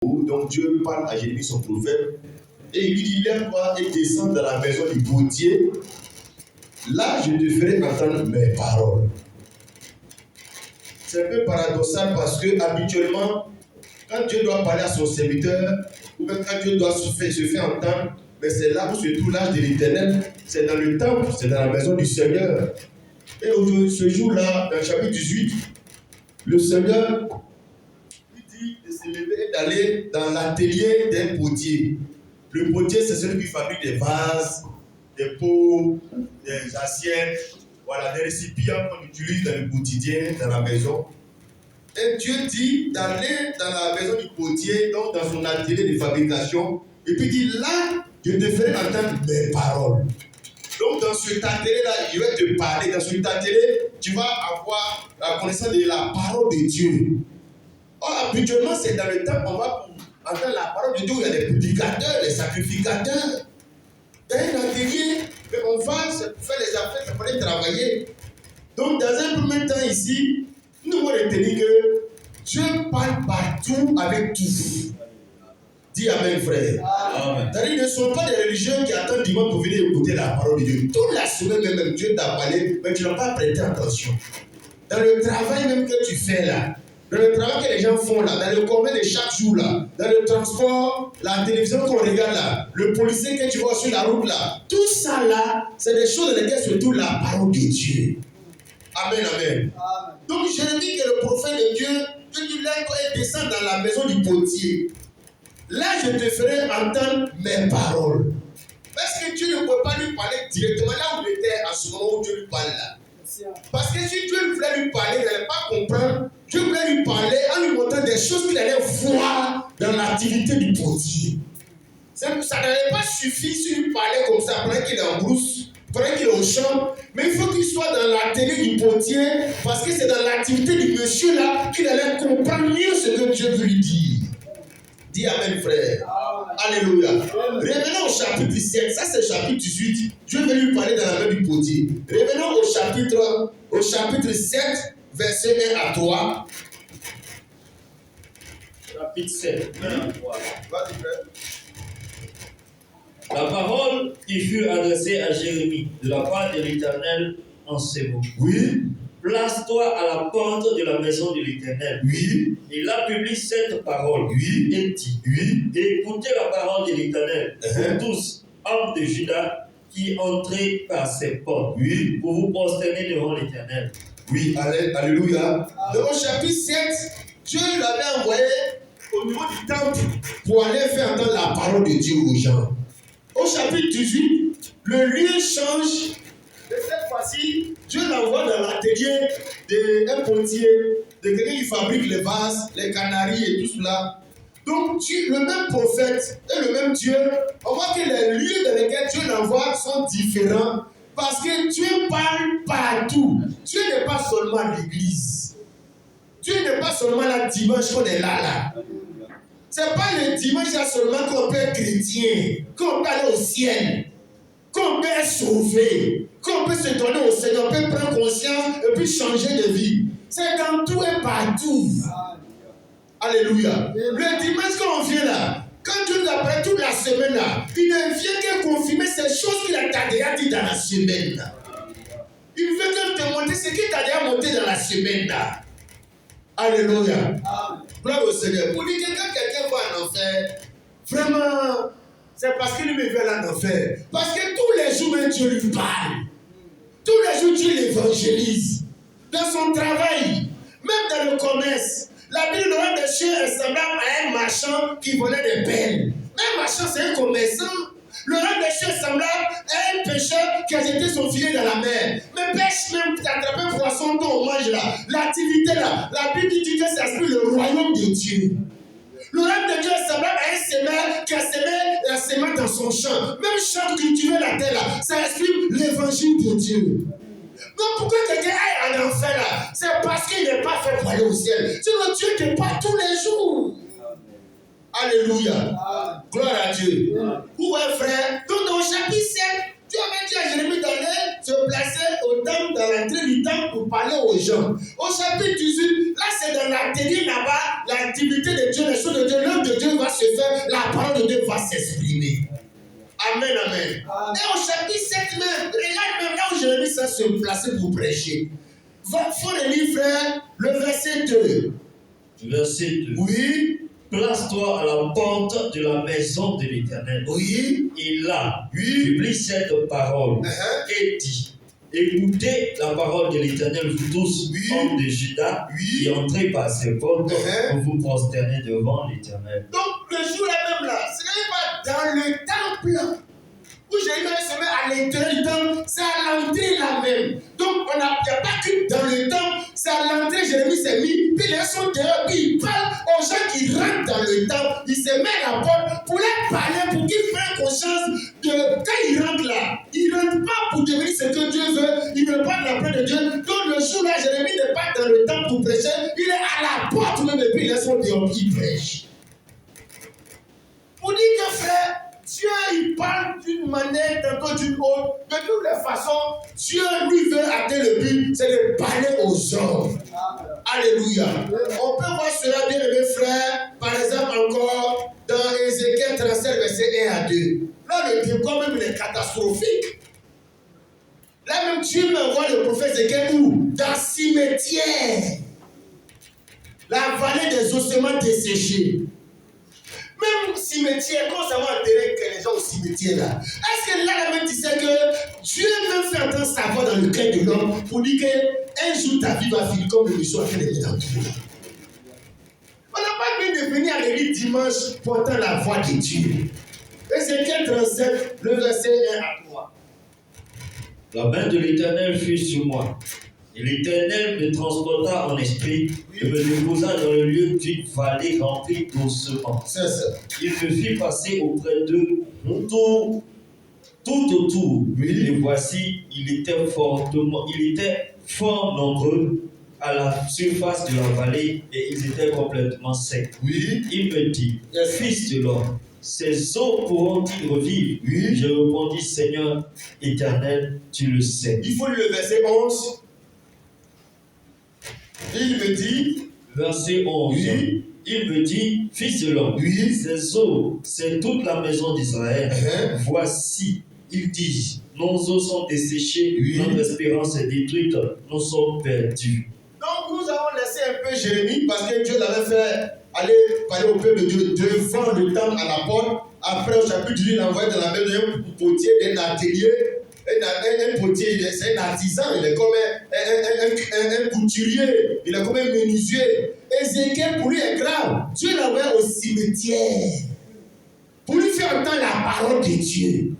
Donc Dieu parle à Jérémie, son prophète, et il lui dit, lève-toi et descends dans la maison du potier. Là, je te ferai entendre mes paroles. C'est un peu paradoxal parce que habituellement, quand Dieu doit parler à son serviteur, ou même quand Dieu doit se faire entendre, mais c'est là où se trouve l'âge de l'Éternel, c'est dans le temple, c'est dans la maison du Seigneur. Et aujourd'hui, ce jour-là, dans le chapitre 18, le Seigneur lui dit de se lever et d'aller dans l'atelier d'un potier. Le potier, c'est celui qui fabrique des vases, des pots, des assiettes, voilà, des récipients qu'on utilise dans le quotidien, dans la maison. Et Dieu dit d'aller dans la maison du potier, donc dans son atelier de fabrication, et puis dit là, je te ferai entendre mes paroles. Donc dans cet atelier-là, je vais te parler. Dans cet atelier, tu vas avoir la connaissance de la parole de Dieu. Or, habituellement, c'est dans le temps qu'on va entendre la parole de Dieu où il y a des prédicateurs, des sacrificateurs. Dans un atelier, on va faire les affaires, ça fallait travailler. Donc, dans un premier temps ici, nous devons retenir que Dieu parle partout avec tout. Dis Amen, frère. Amen. C'est-à-dire, ils ne sont pas des religieux qui attendent dimanche pour venir écouter la parole de Dieu. Toute la semaine, même Dieu t'a parlé, mais tu n'as pas prêté attention. Dans le travail même que tu fais là, dans le travail que les gens font là, dans le commerce de chaque jour là, dans le transport, la télévision qu'on regarde là, le policier que tu vois sur la route là, tout ça là, c'est des choses dans lesquelles se trouve la parole de Dieu. Amen, amen. Donc Jérémie, qui est le prophète de Dieu, Dieu dit là, quand il descend dans la maison du potier, là je te ferai entendre mes paroles. Parce que Dieu ne peut pas lui parler directement là où il était à ce moment où Dieu lui parle là. Parce que si Dieu voulait lui parler, il n'allait pas comprendre. Dieu voulait lui parler en lui montrant des choses qu'il allait voir dans l'activité du potier. Ça n'allait pas suffire si lui parlait comme ça, pendant qu'il est en brousse, pendant qu'il est au champ. Mais il faut qu'il soit dans l'atelier du potier, parce que c'est dans l'activité du monsieur là qu'il allait comprendre mieux ce que Dieu veut lui dire. Dis Amen, frère. Alléluia. Revenons au chapitre 7. Ça, c'est le chapitre 18. Dieu veut lui parler dans la main du potier. Revenons au chapitre 7, verset 1 à 3. Chapitre 7, 1 à 3. Vas-y, frère. La parole qui fut adressée à Jérémie de la part de l'Éternel en ces mots. Oui. Place-toi à la porte de la maison de l'Éternel. Oui. Il a publié cette parole. Oui. Et dit, oui. Écoutez la parole de l'Éternel, vous tous, hommes de Juda, qui entrez par ses portes, oui. pour vous prosterner devant l'Éternel. Oui, alléluia. Dans le chapitre 7, Dieu l'avait envoyé au niveau du temple pour aller faire entendre la parole de Dieu aux gens. Au chapitre 18, le lieu change. Et cette fois-ci, Dieu l'envoie dans l'atelier d'un potier, de quelqu'un qui fabrique les vases, les canaries et tout cela. Donc, le même prophète et le même Dieu, on voit que les lieux dans lesquels Dieu l'envoie sont différents parce que Dieu parle partout. Dieu n'est pas seulement à l'église. Dieu n'est pas seulement là dimanche qu'on est là. C'est pas le dimanche là seulement qu'on peut être chrétien, qu'on peut aller au ciel, qu'on peut être sauvé, qu'on peut se donner au Seigneur, on peut prendre conscience et puis changer de vie. C'est dans tout et partout. Alléluia. Le dimanche quand on vient là, quand Dieu nous appelle toute la semaine là, il ne vient que confirmer ces choses qu'il a déjà dit dans la semaine là. Il veut que te montrer ce qu'il t'a déjà montré dans la semaine là. Alléluia. Gloire au Seigneur. Pour dire que quand quelqu'un va en enfer, vraiment, c'est parce qu'il me veut aller en enfer. Parce que tous les jours, même Dieu lui parle. Tous les jours, Dieu l'évangélise. Dans son travail, même dans le commerce. La Bible demande des chiens est semblable à un marchand qui volait des perles. Un marchand, c'est un commerçant. Le rang des chiens est semblable à un pêcheur qui a jeté son filet dans la mer. Mais pêche même, t'attraper un poisson dont on mange là. L'activité là, la Bible dit que ça explique le royaume de Dieu. Le règne de Dieu est semblable à un semeur qui a semé la semence dans son champ. Même champ cultivé la terre là, ça explique l'évangile de Dieu. Donc pourquoi quelqu'un aille en enfer là? C'est parce qu'il n'est pas fait pour aller au ciel. Sinon Dieu te parle tous les jours. Alléluia. Gloire à Dieu. Où est frère? Donc dans le chapitre 7, Dieu avait dit à Jérémie d'aller se plaçait au temple, dans l'entrée du temple pour parler aux gens. Au chapitre 18, là c'est dans l'atelier là-bas, l'activité de Dieu, les choses de Dieu, l'œuvre de Dieu va se faire, la parole de Dieu va s'exprimer. Amen, amen. Et au chapitre 7 même, regarde même là où Jérémie s'est se placer pour prêcher. Il faut relire, frère, le verset 2. Verset 2. Oui. Place-toi à la porte de la maison de l'Éternel. Oui. Et là, Oui. publie cette parole et dis, écoutez la parole de l'Éternel, vous tous, hommes de Juda, qui entrez par ces portes, pour vous prosterner devant l'Éternel. Donc, le jour-là même là, ce n'est pas dans le temple où Jérémie se met à l'intérieur du temple, c'est à l'entrée là même. Donc, il n'y a pas que dans le temple, c'est à l'entrée, Jérémie s'est mis, puis les gens sont dehors, puis il parle aux gens qui rentrent dans le temple, il se met à la porte pour leur parler, pour qu'ils prennent conscience de quand ils rentrent là, ils ne rentrent pas pour devenir ce que Dieu veut, ils ne veulent pas de la paix de Dieu. Donc, le jour-là, Jérémie n'est pas dans le temple pour prêcher, il est à la porte même, et puis les gens sont dehors, il prêche. Pour dire que frère, Dieu, il parle d'une manière, tantôt d'une autre. De toutes les façons, Dieu, lui, veut atteindre le but, c'est de parler aux hommes. Alléluia. On peut voir cela, bien aimé frère, par exemple encore, dans Ézéchiel 37, verset 1 à 2. Là, le décor même est catastrophique. Là même, Dieu m'envoie le prophète Ézéchiel où? Dans le cimetière. La vallée des ossements desséchés. Même cimetière, quand ça va enterrer les gens au cimetière là, est-ce que là même tu sais que Dieu même fait entendre sa voix dans le cœur de l'homme pour dire qu'un jour ta vie va finir comme le monsieur a fait les dans tout. On n'a pas besoin de venir à l'église dimanche portant la voix de Dieu. Ézéchiel 37, le verset 1 à 3. La main de l'Éternel fut sur moi. Et l'Éternel me transporta en esprit et me déposa dans le lieu d'une vallée remplie d'ossements. C'est ça. Il me fit passer auprès d'eux tout autour. Et voici, il était fort nombreux à la surface de la vallée et ils étaient complètement secs. Il me dit, fils de l'homme, ces eaux pourront-ils revivre? Je répondis, Seigneur éternel, tu le sais. Il faut lire le verset 11. Il me dit, verset 11, il me dit, fils de l'homme, ces eaux, c'est toute la maison d'Israël. Voici, ils disent, nos eaux sont desséchées, notre espérance est détruite, nous sommes perdus. Donc nous avons laissé un peu Jérémie parce que Dieu l'avait fait aller parler au peuple de Dieu devant le temple à la porte. Après au chapitre 18, il envoie dans la main d'un potier, d'un atelier. Un potier, c'est un artisan, il est comme un couturier, il est comme un menuisier. Ézéchiel, pour lui, est grave. Dieu l'envoie au cimetière pour lui faire entendre la parole de Dieu.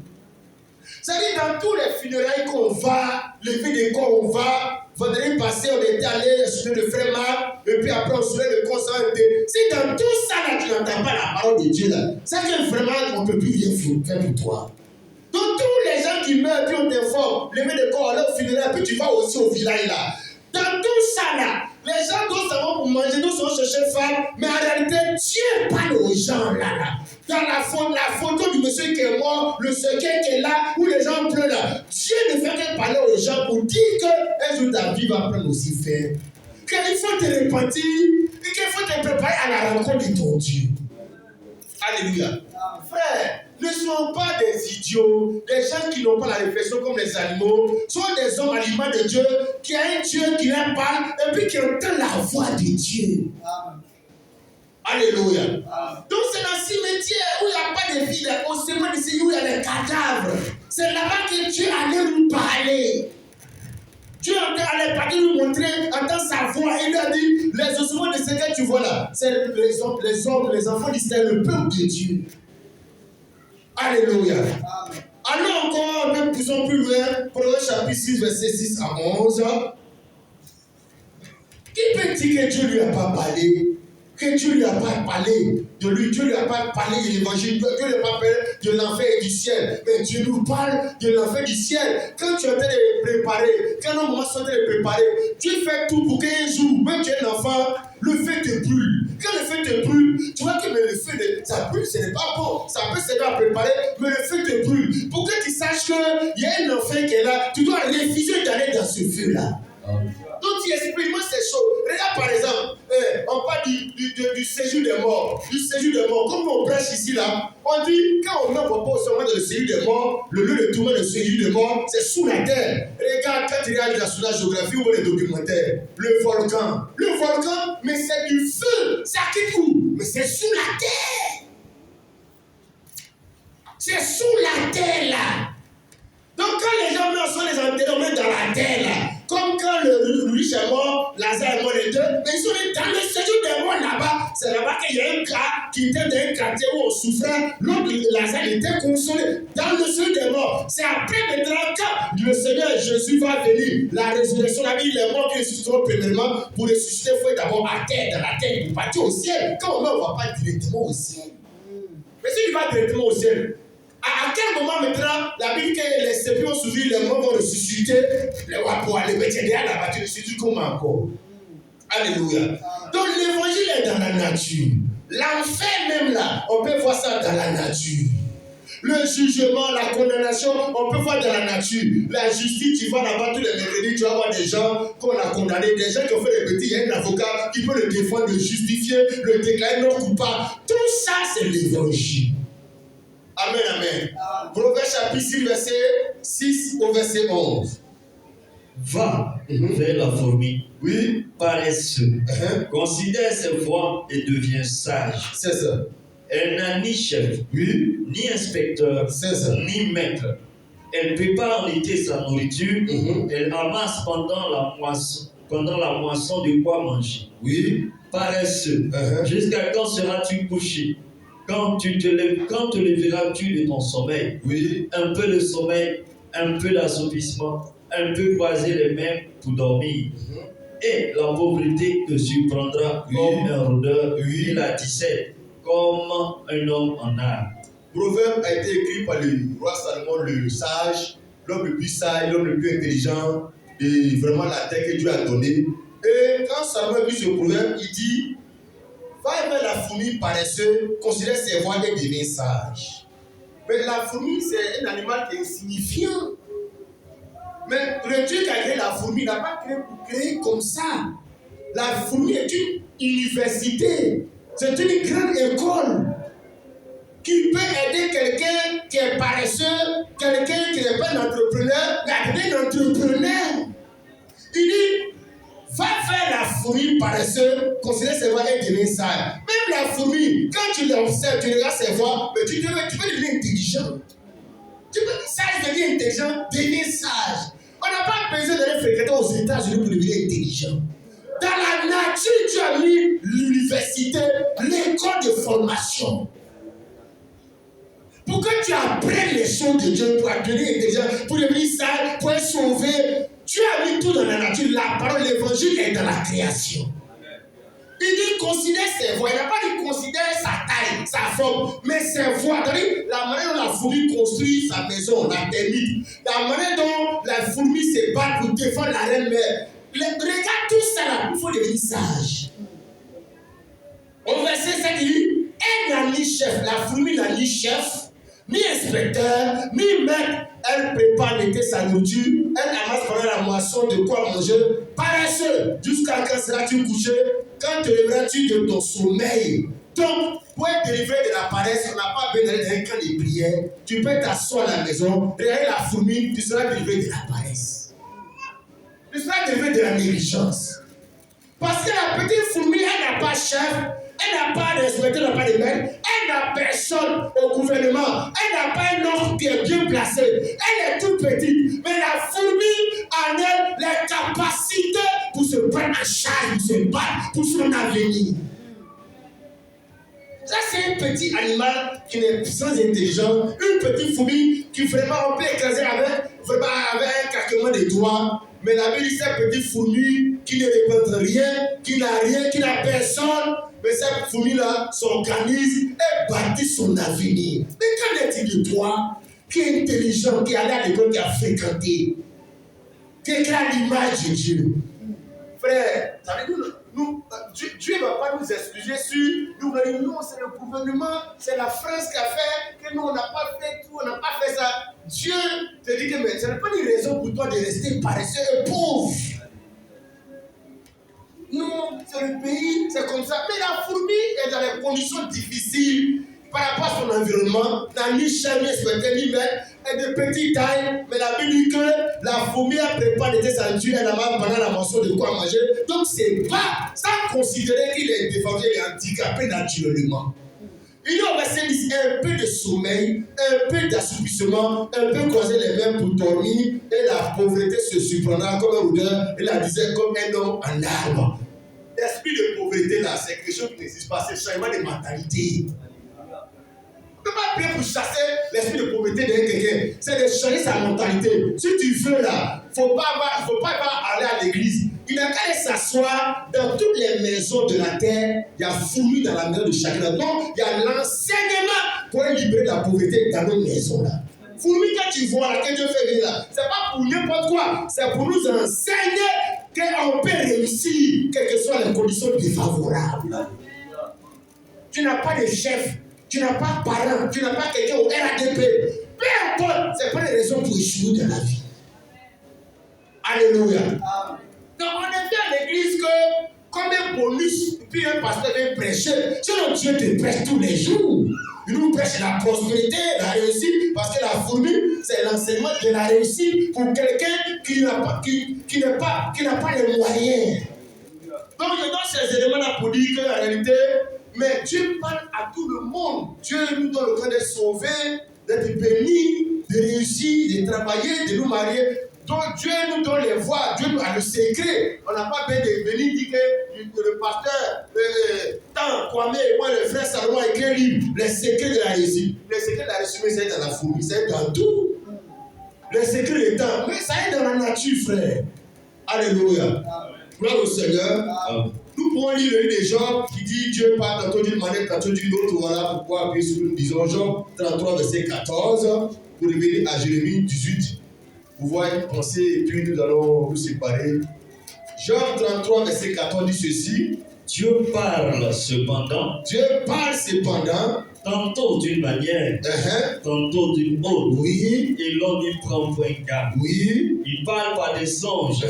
C'est-à-dire, dans tous les funérailles qu'on va, lever des corps, on va, vendredi passé, on était allé sur le frère Marc, et puis après, on soulève le consent. Si dans tout ça, là, tu n'entends pas la parole de Dieu, là, c'est que vraiment, on ne peut plus rien faire pour toi. Donc tous les gens qui meurent, puis on t'informe, lever des corps, aller au funérail, puis tu vas aussi au village là. Dans tout ça là, les gens doivent savoir pour manger, nous sommes chercher femme, mais en réalité, Dieu parle aux gens là. Dans la photo du monsieur qui est mort, le secret qui est là, où les gens pleurent là. Dieu ne fait que parler aux gens pour dire qu'un jour ta vie va prendre aussi faire. Qu'il faut te repentir et qu'il faut te préparer à la rencontre de ton Dieu. Alléluia. Frère, ne soyons pas des idiots, des gens qui n'ont pas la réflexion comme les animaux, sont des hommes à l'image de Dieu, qui a un Dieu qui leur parle et puis qui entend la voix de Dieu. Amen. Alléluia. Amen. Donc c'est dans le cimetière où il n'y a pas de vie, au sommet d'ici où il y a des cadavres. C'est là-bas que Dieu allait nous parler. Dieu allait parler, nous montrer, entendre sa voix. Il lui a dit, les ossements de ce que tu vois là, c'est les hommes, les enfants d'Israël, le peuple de Dieu. Alléluia. Amen. Allons encore, nous poussons plus loin, Proverbe chapitre 6, verset 6 à 11. Qui peut dire que Dieu ne lui a pas parlé? que Dieu ne lui a pas parlé de lui, Dieu ne lui a pas parlé de l'évangile, Dieu ne lui a pas parlé de l'enfer et du ciel. Mais Dieu nous parle de l'enfer et du ciel. Quand tu es en train de préparer, quand nos mamans sont en train de préparer, Dieu fait tout pour qu'un jour, même tu es un enfant, le feu te brûle. Quand le feu te brûle, tu vois que le feu, ça brûle, ce n'est pas bon. Ça peut s'aider à préparer, mais le feu te brûle. Pour que tu saches qu'il y a un enfant qui est là, tu dois refuser d'aller dans ce feu-là. Donc tu expérimentes ces choses. Regarde par exemple, on parle du séjour des morts. Du séjour des morts. Comme on prêche ici là, on dit quand on met propos seulement dans le séjour des morts, le lieu de tourment de séjour des morts, c'est sous la terre. Regarde quand tu regardes sur la géographie ou les documentaires, le volcan. Le volcan, mais c'est du feu. Ça quitte où? Mais c'est sous la terre. C'est sous la terre là. Donc quand les gens meurent, sont les enterrés dans la terre là. Comme quand le riche est mort, Lazare est mort les deux, mais ils sont dans le séjour des morts là-bas. C'est là-bas qu'il y a un gars qui était dans un quartier où on souffrait. L'autre, Lazare, était consolé dans le séjour des morts. C'est après maintenant quand le Seigneur Jésus va venir, la résurrection, la vie, les morts qui ressusciteront premièrement, pour ressusciter, il faut d'abord à terre, dans la terre, pour partir au ciel. Quand on meurt, on ne va pas directement au ciel. Mais si tu vas directement au ciel, à quel moment maintenant la Bible dit que les sépions vont s'ouvrir, les morts vont ressusciter, les wapois, les métiers derrière la voiture, c'est comment encore? Alléluia. Donc l'évangile est dans la nature. L'enfer même là, on peut voir ça dans la nature. Le jugement, la condamnation, on peut voir dans la nature. La justice, tu vas là-bas tous les mercredis, tu vas voir des gens qu'on a condamnés, des gens qui ont fait des petits, il y a un avocat qui peut le défendre, le justifier, le déclarer non coupable. Tout ça, c'est l'évangile. Amen, amen. Proverbe chapitre 6, verset 6 au verset 11. Va vers la fourmi, oui, paresseux. Considère ses voies et deviens sage. C'est ça. Elle n'a ni chef, oui, ni inspecteur, ni maître. Elle prépare en été sa nourriture. Elle amasse pendant la moisson de quoi manger. Oui. Paresseux. Jusqu'à quand seras-tu couché? Quand te lèveras-tu de ton sommeil? Oui. Un peu de sommeil, un peu d'assoupissement, un peu croiser les mains pour dormir. Et la pauvreté te surprendra comme un rôdeur. Il a 17, comme un homme en âme. Proverbe a été écrit par le roi Salomon, le sage, l'homme le plus sage, l'homme le plus intelligent, et vraiment la terre que Dieu a donnée. Et quand Salomon écrit ce proverbe, il dit: va vers la fourmi paresseuse, considère ses voies et deviens sage. Mais la fourmi, c'est un animal qui est insignifiant. Mais le Dieu qui a créé la fourmi n'a pas créé pour créer comme ça. La fourmi est une université. C'est une grande école qui peut aider quelqu'un qui est paresseux, quelqu'un qui n'est pas un entrepreneur, mais à devenir un entrepreneur. Il dit: va faire la fourmi paresseuse, considère ses voies et deviens sage. Même la fourmi, quand tu l'observes, tu regardes ses voies, mais tu peux devenir intelligent. Tu peux être sage, devenir intelligent, devenir sage. On n'a pas besoin d'aller fréquenter aux États-Unis pour devenir intelligent. Dans la nature, tu as mis l'université, l'école de formation. Pour que tu apprennes les choses de Dieu, pour devenir intelligent, pour devenir sage, pour être sauvé, tu as mis tout dans la nature. La parole, l'évangile est dans la création. Il dit considère ses voies. Il n'a pas dit considère sa taille, sa forme, mais ses voies. C'est-à-dire la manière dont la fourmi construit sa maison, la termite, la manière dont la fourmi se bat pour défendre la reine mère. Regarde tout ça là, il faut devenir sage. Au verset 7, il dit: elle n'a ni chef, la fourmi n'a ni chef, ni inspecteur, ni maître. Elle prépare l'été sa nourriture, elle amasse pendant la moisson de quoi manger. Paresseux, jusqu'à quand seras-tu couché? Quand te lèveras-tu de ton sommeil? Donc, pour être délivré de la paresse, on n'a pas besoin d'aller dans un camp de prière. Tu peux t'asseoir à la maison, regarder la fourmi, tu seras délivré de la paresse. Tu seras délivré de la négligence. Parce que la petite fourmi, elle n'a pas chef, elle n'a pas de respecteur, elle n'a pas de maître, elle n'a personne au gouvernement, elle n'a pas un homme qui est bien placé, elle est toute petite, mais la fourmi en elle les capacités pour se prendre en charge, pour se battre pour son avenir. Ça, c'est un petit animal qui n'est sans intelligence, une petite fourmi qui vraiment on peut écraser avec un claquement des doigts. Mais la Bible dit cette petite fourmi qui ne représente rien, qui n'a personne, Mais cette fourmi-là s'organise et bâtit son avenir. Mais qu'en est-il de toi, qui est intelligent, qui est allé à l'école, qui a fréquenté, qui est à l'image de Dieu? Frère, Dieu ne va pas nous excuser sur nous dire non, c'est le gouvernement, c'est la France qui a fait, que nous on n'a pas fait tout, on n'a pas fait ça. Dieu te dit que mais ce n'est pas une raison pour toi de rester paresseux et pauvre. Non, c'est le pays, c'est comme ça. Mais la fourmi est dans des conditions difficiles par rapport à son environnement, n'a ni chair, ni espèce, ni mètre, est de petite taille, mais la Bible dit que la fourmi a préparé des ceintures, elle a pendant la mention de quoi manger. Donc c'est pas, sans considérer qu'il est défendu et handicapé naturellement. Il y a au verset 10, un peu de sommeil, un peu d'assoupissement, un peu croiser les mains pour dormir, et la pauvreté se surprendra comme un odeur, et la disait comme un homme en arbre. L'esprit de pauvreté là, c'est quelque chose qui n'existe pas, c'est le changement de mentalité. On ne peut pas prier pour chasser l'esprit de pauvreté de quelqu'un, c'est de changer sa mentalité. Si tu veux là, il ne faut pas aller à l'église. Il n'a qu'à aller s'asseoir dans toutes les maisons de la terre. Il y a fourmi dans la maison de chacun. Non, il y a l'enseignement pour libérer la pauvreté dans nos maisons là. Fourmi, quand tu vois là, que Dieu fait venir là, ce n'est pas pour n'importe quoi, c'est pour nous enseigner qu'on peut réussir, quelles que soient les conditions défavorables. Tu n'as pas de chef, tu n'as pas de parent, tu n'as pas quelqu'un au RADP. Peu importe, ce n'est pas une raison pour échouer dans la vie. Alléluia. Donc on est venu à l'église que, comme un bonus, puis un pasteur vient prêcher. Sinon Dieu te prêche tous les jours. Il nous prêche la prospérité, la réussite, parce que la fourmi, c'est l'enseignement de la réussite pour quelqu'un qui n'a pas les moyens. Donc je donne ces éléments-là pour dire qu'en réalité, mais Dieu parle à tout le monde. Dieu nous donne le temps d'être sauvés, d'être bénis, de réussir, de travailler, de nous marier. Donc Dieu nous donne les voies, Dieu nous a le secret. On n'a pas besoin de venir dire que le pasteur, tant Kwame et moi, le frère Salomon a écrit un livre, les secrets de la réussite. Les secrets de la réussite, c'est dans la fourmi, c'est dans tout. Les secrets du temps, mais ça est dans la nature, frère. Alléluia. Gloire au Seigneur. Amen. Nous pouvons lire le livre de Job qui dit Dieu parle tantôt d'une manière, tantôt d'une autre. Voilà pourquoi appuyer sur nous disons Job 33, verset 14, pour revenir à Jérémie 18. Vous voyez une pensée et puis nous allons nous séparer. Job 33, verset 14 dit ceci. Dieu parle cependant. Dieu parle cependant. Tantôt d'une manière, tantôt d'une autre. Oui. Et l'on n'y prend point garde. Oui. Il parle par des songes,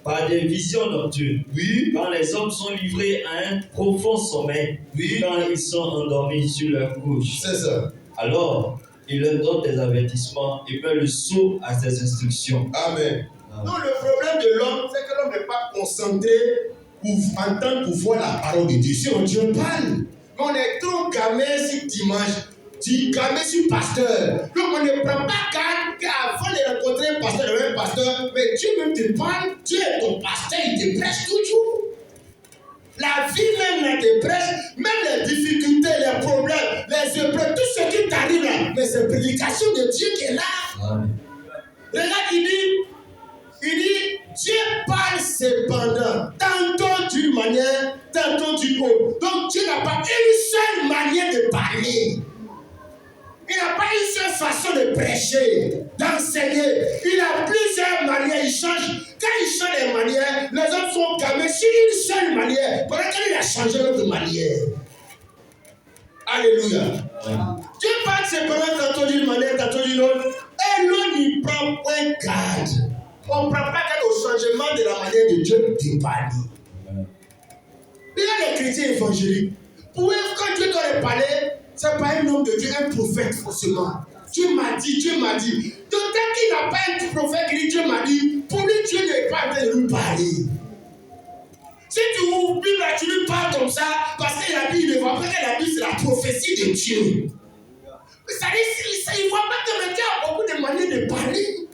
par des visions nocturnes. Oui. Quand les hommes sont livrés à un profond sommeil. Oui. Quand ils sont endormis sur leur couche. C'est ça. Alors, il leur donne des avertissements et met le sceau à ses instructions. Amen. Donc le problème de l'homme, c'est que l'homme n'est pas concentré pour entendre, pour voir la parole de Dieu. Si Dieu parle, mais on est trop gamé sur dimanche, gamé sur pasteur. Donc on ne prend pas garde qu'avant de rencontrer un pasteur, mais Dieu même te parle, Dieu est ton pasteur, il te prêche toujours. La vie même te prêche, même les difficultés, les problèmes, les épreuves, tout ce qui t'arrive là, mais c'est prédication de Dieu qui est là. Amen. Regarde, il dit, Dieu parle cependant, tantôt d'une manière, tantôt d'une autre. Donc Dieu n'a pas une seule manière de parler. Il n'a pas une seule façon de prêcher, d'enseigner. Il a plusieurs manières, il change. Quand il change les manières, les hommes sont calmés sur une seule manière. Pendant qu'il a changé notre manière. Alléluia. Dieu parle cependant tantôt d'une manière, tantôt d'une autre. Et l'on n'y prend point garde. On ne prend pas garde au changement de la manière de Dieu de parler. Il y a les chrétiens évangéliques. Pour eux, quand Dieu doit les parler, ce n'est pas un homme de Dieu, un prophète forcément. Dieu m'a dit, Dieu m'a dit. Donc, tant qu'il n'a pas un prophète qui dit Dieu m'a dit, pour lui, Dieu n'est pas en train de lui parler. Si tu ouvres la Bible, tu lui parles comme ça, parce qu'il a dit, il ne voit pas que la Bible, c'est la prophétie de Dieu. Ça dit, il ne voit pas que Dieu a beaucoup de manières de parler.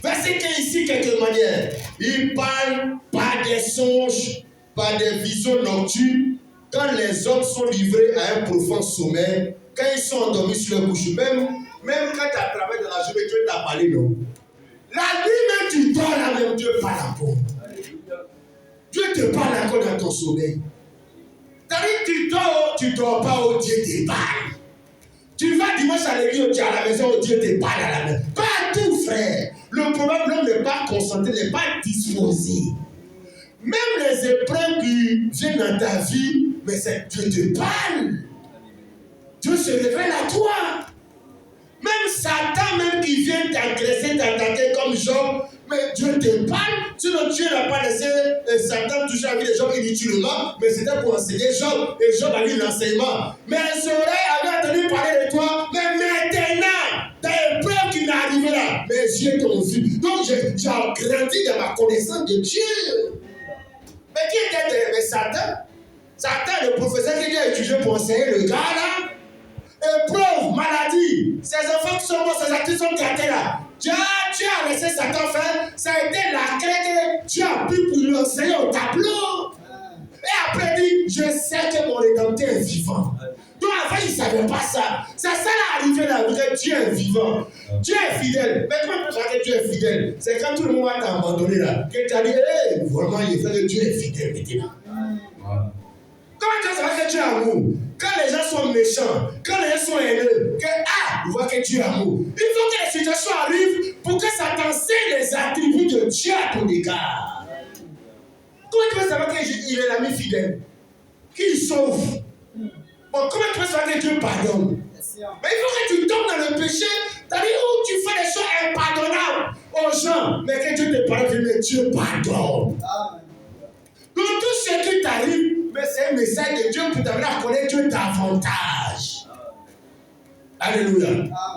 Verset 15 ici, quelques manières. Il parle par des songes, par des visions nocturnes, quand les hommes sont livrés à un profond sommeil, quand ils sont endormis sur leur couche, même quand tu as travaillé dans la journée, Dieu t'a parlé, non? La nuit même, tu dors là même, Dieu parle encore. Dieu te parle encore dans ton sommeil. Tu ne dors pas au Dieu te parle. Tu vas dimanche à l'église, tu es à la maison, Dieu te parle à la maison. Pas tout, frère. Le problème, l'homme n'est pas concentré, n'est pas disposé. Même les épreuves qui viennent dans ta vie, mais c'est Dieu te parle. Dieu se révèle à toi. Même Satan, même qui vient t'agresser, t'attaquer comme Job, mais Dieu te parle. Sinon, Dieu n'a pas laissé Satan toucher la vie de Job inutilement, mais c'était pour enseigner Job. Et Job a eu l'enseignement. Mais les oreilles avaient entendu parler de toi, mais maintenant, t'as une preuve qui m'est arrivée là. Mes yeux t'ont vu. Donc, j'ai grandi dans ma connaissance de Dieu. Mais qui était Satan? Satan, le professeur qui a étudié pour enseigner le gars là. Épreuve, maladie, ces enfants qui sont morts, ces actifs sont gâtés là. Dieu a laissé Satan faire, ça a été la clé que Dieu a pris pour lui enseigner au tableau. Et après il dit, je sais que mon Rédempteur est vivant. Donc avant il ne savait pas ça. C'est ça l'arrivée là, que Dieu est vivant. Dieu est fidèle. Mais comment tu sais que Dieu est fidèle? C'est quand tout le monde t'a abandonné là, que tu as dit, hey, vraiment il fait que Dieu est fidèle maintenant. Comment tu sais que Dieu est amour? Quand les gens sont méchants, quand les gens sont haineux, on voit que Dieu est amour. Il faut que les situations arrivent pour que ça t'enseigne les attributs de Dieu à ton égard. Comment tu peux savoir qu'il est l'ami fidèle? Qu'il sauve? Bon, comment tu peux savoir que Dieu pardonne? Mais il faut que tu tombes dans le péché, c'est-à-dire où tu fais des choses impardonnables aux gens, mais que Dieu te pardonne, mais Dieu pardonne. Donc tout ce qui t'arrive, mais c'est un message de Dieu pour t'amener à connaître Dieu davantage. Alléluia.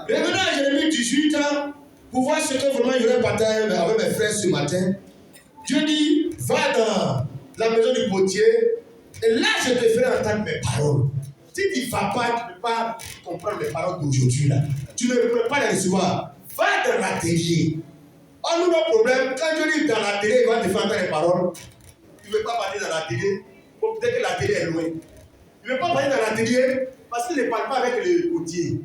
Revenons à Jérémie 18 ans pour voir ce que vraiment je vais partager avec mes frères ce matin. Dieu dit, va dans la maison du potier et là je te ferai entendre mes paroles. Si tu ne vas pas, tu ne peux pas comprendre les paroles d'aujourd'hui là. Tu ne peux pas les recevoir. Va dans l'atelier. On nous a un problème. Quand Dieu dit dans l'atelier, il va te faire entendre les paroles. Tu ne veux pas partir dans l'atelier. Peut-être que l'atelier est loin. Il ne veut pas parler dans l'atelier parce qu'il ne parle pas avec le potier.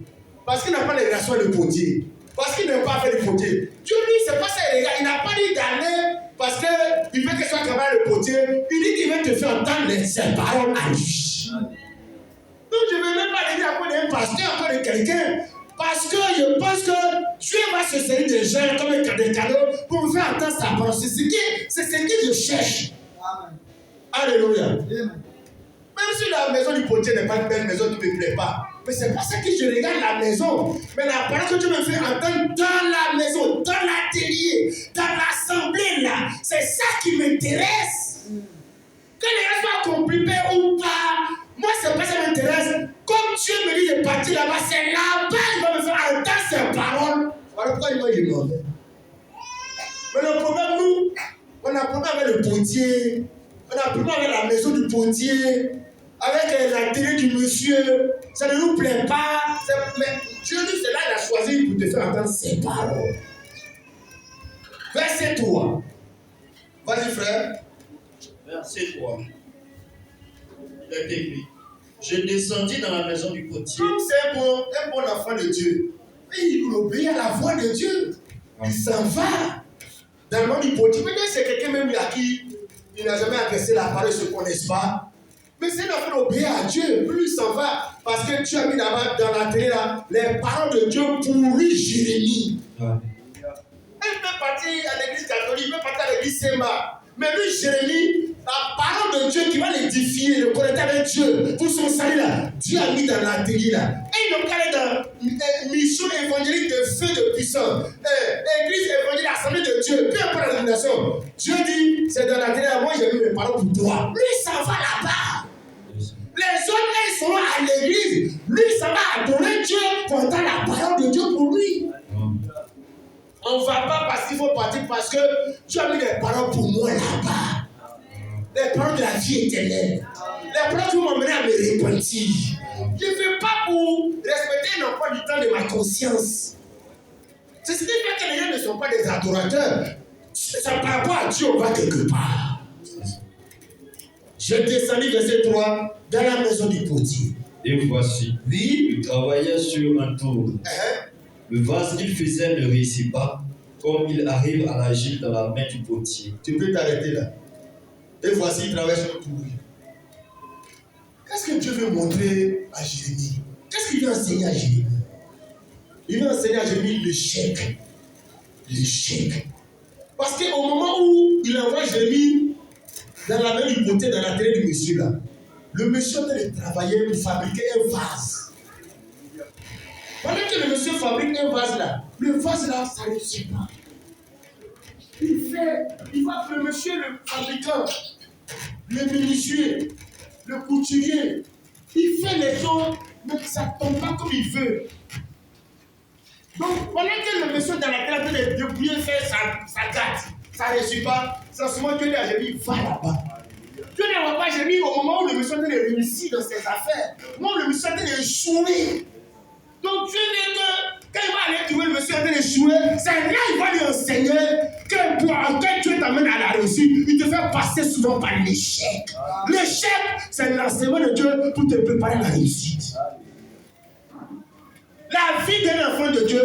Parce qu'il n'a pas les relations avec le potier. Parce qu'il n'a pas fait le potier. Dieu lui, c'est pas ça, les gars. Il n'a pas dit d'aller parce qu'il veut que ce soit comme le potier. Il dit qu'il veut te faire entendre ses paroles à lui. Donc je ne veux même pas le dire à cause d'un pasteur, à cause de quelqu'un. Parce que je pense que Dieu va se servir des gens comme des cadeaux pour me faire entendre sa parole. C'est ce que je cherche. Alléluia. Même si la maison du potier n'est pas une belle maison qui ne me plaît pas, mais c'est pas ça que je regarde la maison. Mais la parole que Dieu me fait entendre dans la maison, dans l'atelier, dans l'assemblée là, c'est ça qui m'intéresse. Que les gens soient compliqués ou pas, moi c'est pas ça qui m'intéresse. Comme Dieu me dit de partir là-bas, c'est là-bas qu'il va me faire entendre ses paroles. Voilà pourquoi il m'a demandé. Mais le problème, nous, on a un problème avec le potier. On a un problème avec la maison du potier, avec la télé du monsieur. Ça ne nous plaît pas. Mais Dieu, lui, c'est là qu'il a choisi pour te faire entendre ses paroles. Verset 3. Vas-y, frère. Verset 3. Il est écrit. Je descendis dans la maison du potier. Comme c'est un bon enfant de Dieu. Et il obéit à la voix de Dieu. Il s'en va. Dans le monde du potier. Peut-être c'est quelqu'un même à qui il n'a jamais adressé la parole, ils ne se connaissent pas. Mais c'est l'enfant d'obéir à Dieu. Plus il s'en va. Parce que Dieu a mis là-bas dans la télé là, les paroles de Dieu pour lui, Jérémie. Il peut partir à l'église catholique, il peut partir à l'église Semba. Mais lui, Jérémie, la parole de Dieu qui va l'édifier, le connecter avec Dieu pour son salut là, Dieu a mis dans l'atelier là. Et il n'a pas allé dans une mission évangélique de feu de puissance. Église évangélique, assemblée de Dieu, peu importe la dénomination. Dieu dit, c'est dans l'atelier là, moi j'ai mis mes paroles pour toi. Lui, il s'en va là-bas. Les autres, ils sont à l'église. Lui, il s'en va adorer Dieu pour entendre la parole de Dieu pour lui. On ne va pas parce qu'il faut partir parce que tu as mis des paroles pour moi là-bas. Les paroles de la vie éternelle. Les paroles qui vont m'amener à me repentir. Je ne fais pas pour respecter l'emploi du temps de ma conscience. C'est ce qui fait que les gens ne sont pas des adorateurs. Ça par rapport à Dieu, on va quelque part. Je descendis verset 3 dans la maison du potier. Et voici, il travaillait sur un tour. Le vase qu'il faisait ne réussit pas, comme il arrive à l'agir dans la main du potier. Tu peux t'arrêter là. Et voici, il travaille sur le tour. Qu'est-ce que Dieu veut montrer à Jérémie? Qu'est-ce qu'il veut enseigner à Jérémie? Il veut enseigner à Jérémie l'échec. L'échec. Parce qu'au moment où il envoie Jérémie dans la même hypothèse, dans la télé du monsieur là, le monsieur est travailler pour fabriquer un vase. Pendant que le monsieur fabrique un vase là, le vase là, ça ne réussit pas. Il va le monsieur, le fabricant, le minutieux, le couturier, il fait les choses, mais ça ne tombe pas comme il veut. Donc, pendant que le monsieur dans la tête de bien faire sa gâte, ça ne réussit pas, c'est en ce moment que Dieu a dit, va là-bas. Dieu ne va pas gémir au moment où le monsieur a réussi dans ses affaires, au moment où le monsieur a échoué. Donc, Dieu dit que quand il va aller trouver le monsieur en train d'échouer, c'est là qu'il va lui enseigner que quand Dieu t'amène à la réussite, il te fait passer souvent par l'échec. L'échec, c'est l'enseignement de Dieu pour te préparer à la réussite. La vie d'un enfant de Dieu,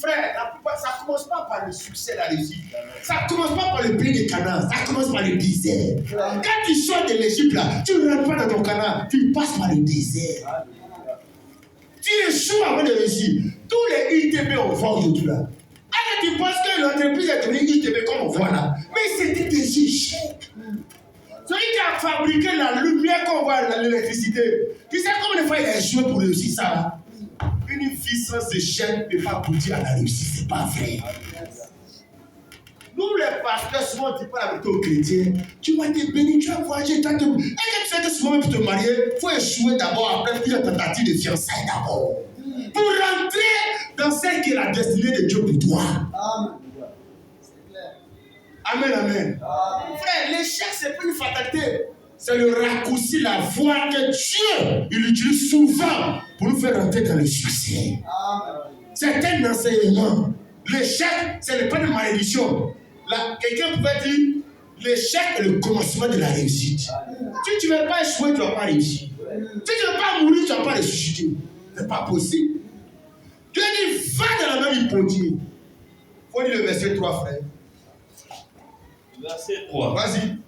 frère, ça ne commence pas par le succès, la réussite. Ça ne commence pas par le pays de Canaan, ça commence par le désert. Quand tu sors de l'Égypte, là, tu ne rentres pas dans ton Canaan, tu passes par le désert. Tu échoues avant de réussir. Tous les ITB, on voit aujourd'hui là. Alors tu penses que l'entreprise est devenue ITB comme on voit là. Mais c'était des échecs. Celui qui a fabriqué la lumière qu'on voit, l'électricité, tu sais combien de fois il a échoué pour réussir ça là? Une vie sans échec ne peut pas aboutir à la réussite, c'est pas vrai. Nous les pasteurs, souvent on dit pas la vérité aux chrétiens. Tu vas te bénir, tu vas voyager, tu vas te... Et que tu sais que souvent pour te marier, il faut échouer d'abord, après plusieurs tentatives de fiançailles d'abord. Pour rentrer dans celle qui est la destinée de Dieu pour toi. Amen, amen. Frère, l'échec, c'est pas une fatalité. C'est le raccourci, la voie que Dieu il utilise souvent pour nous faire rentrer dans le succès. C'est un enseignement. L'échec, ce n'est pas une malédiction. Là, quelqu'un pouvait dire l'échec est le commencement de la réussite. Si tu ne veux pas échouer, tu ne vas pas réussir. Si tu ne veux pas mourir, tu ne vas pas ressusciter. Ce n'est pas possible. Dieu dit va dans la même hypothèse. Il faut lire le verset 3, frère. Verset 3. Vas-y.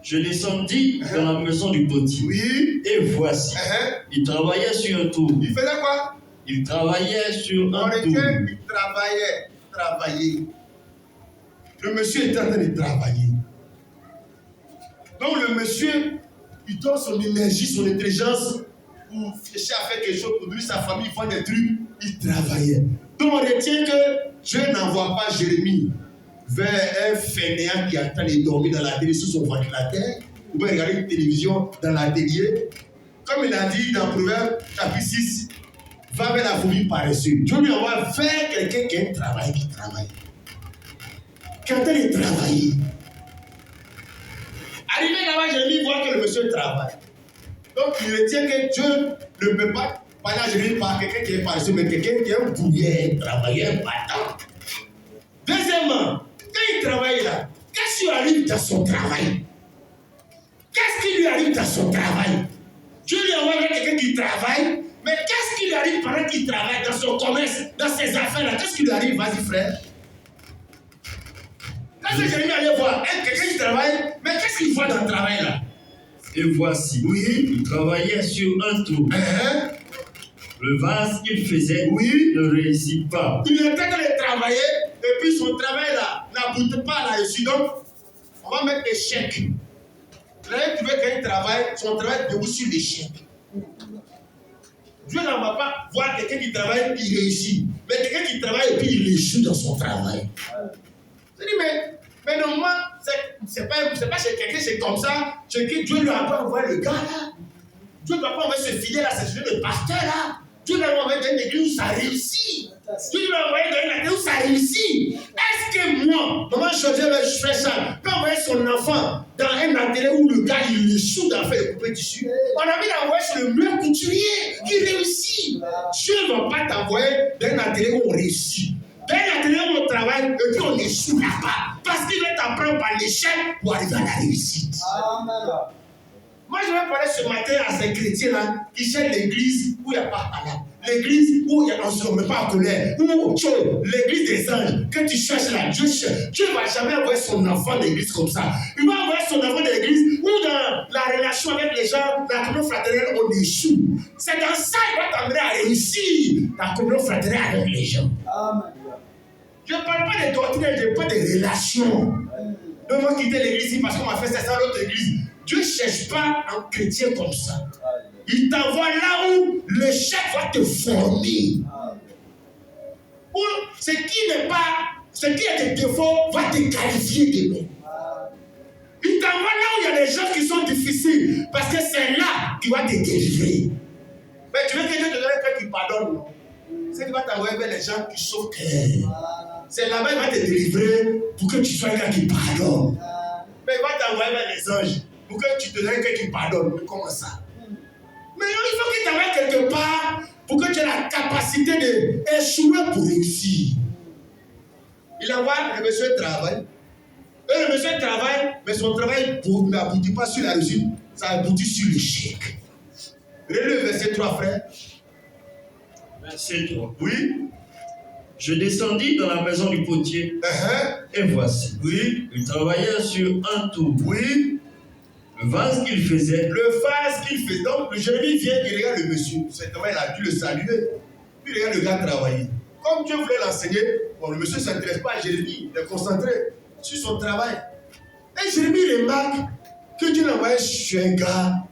Je descendis dans la maison du potier. Oui. Et voici. Il travaillait sur un tour. Il faisait quoi? Il travaillait sur un tour. Il travaillait. Le monsieur était en train de travailler. Donc le monsieur, il donne son énergie, son intelligence pour chercher à faire quelque chose pour lui, sa famille, faire des trucs. Il travaillait. Donc on retient que Dieu n'envoie pas Jérémie vers un fainéant qui est en train de dormir dans l'atelier sous son ventilateur ou bien regarder une télévision dans l'atelier. Comme il a dit dans Proverbe chapitre 6, va vers la fourmi paresseuse. Dieu lui envoie vers quelqu'un qui a un travail, qui travaille. Qui est en train de travailler. Arrivé là-bas, Jérémie voit que le monsieur travaille. Donc il retient que Dieu ne peut pas parler à Jérémie par quelqu'un qui est paresseux, mais quelqu'un qui est un bouillet, un travailleur, un battant. Deuxièmement, quand il travaille là, qu'est-ce qui lui arrive dans son travail? Qu'est-ce qui lui arrive dans son travail? Dieu lui envoie quelqu'un qui travaille, mais qu'est-ce qui lui arrive pendant qu'il travaille dans son commerce, dans ses affaires là? Qu'est-ce qui lui arrive? Vas-y, frère. Quand c'est Jérémie allait voir quelqu'un qui travaille, mais qu'est-ce qu'il voit dans le travail là? Et voici, il travaillait sur un tour. Le vase qu'il faisait ne réussit pas. Il était en train de travailler, et puis son travail là n'aboutit pas à la réussite. Donc, on va mettre échec. Là, tu veux qu'il travaille, son travail debout sur l'échec. Dieu n'en va pas voir quelqu'un qui travaille, il réussit. Mais quelqu'un qui travaille et puis il échoue dans son travail. Je dis, mais normalement, c'est pas chez quelqu'un, c'est comme ça. C'est que Dieu ne a pas envoyé le gars là. Dieu ne va pas envoyer ce filet là, c'est celui de pasteur là. Dieu ne va envoyer dans une église où ça réussit. Dieu ne va envoyer dans une église où ça réussit. Est-ce que moi, comment je fais ça? Je peux envoyer son enfant dans un atelier où le gars il échoue dans faire le couper tissu. On a envie d'envoyer sur le meilleur couturier qui réussit. Dieu ne va pas t'envoyer dans un atelier où on réussit. Dans un atelier où on travaille et puis on échoue là-bas. Parce qu'il va t'apprendre par l'échec pour arriver à la réussite. Amen. Moi, je vais parler ce matin à ces chrétiens-là qui cherchent l'église où il n'y a pas Allah. L'église où on ne se met pas en colère. Où l'église des anges que tu cherches là, Dieu ne va jamais envoyer son enfant dans l'église comme ça. Il va envoyer avec son enfant de l'église ou dans la relation avec les gens, la communion fraternelle, on échoue. C'est dans ça qu'il va t'amener à réussir la communion fraternelle avec les gens. Amen. Je ne parle pas de doctrine, je parle de relations. Ne pas quitter l'église parce qu'on m'a fait ça dans l'autre église. Dieu ne cherche pas un chrétien comme ça. Il t'envoie là où le chef va te former. Où ce qui est des défauts va te qualifier demain. Il t'envoie là où il y a des gens qui sont difficiles parce que c'est là qu'il va te délivrer. Mais tu veux que Dieu te donne quelqu'un qui pardonne, non? C'est qu'il va t'envoyer vers les gens qui sauvent cœur. C'est là-bas qu'il va te délivrer pour que tu sois quelqu'un qui pardonne. Mais il va t'envoyer vers les anges pour que tu te donnes quelqu'un qui pardonne. Mais comment ça? Mais il faut qu'il t'envoie quelque part pour que tu aies la capacité d'échouer pour réussir. Il envoie le monsieur travail. Et le monsieur travaille, mais son travail n'aboutit pas sur la réussite, ça aboutit sur l'échec. Relis le verset 3, frère. Verset 3. Oui. Je descendis dans la maison du potier, et voici. Oui. Il travaillait sur un tour. Oui. Le vase qu'il faisait. Donc, le Jérémie vient, il regarde le monsieur. Certainement, il a dû le saluer. Puis il regarde le gars travailler. Comme Dieu voulait l'enseigner, bon, le monsieur ne s'intéresse pas à Jérémie. Il est concentré sur son travail. Et Jérémie remarque que Dieu l'a envoyé sur un gars.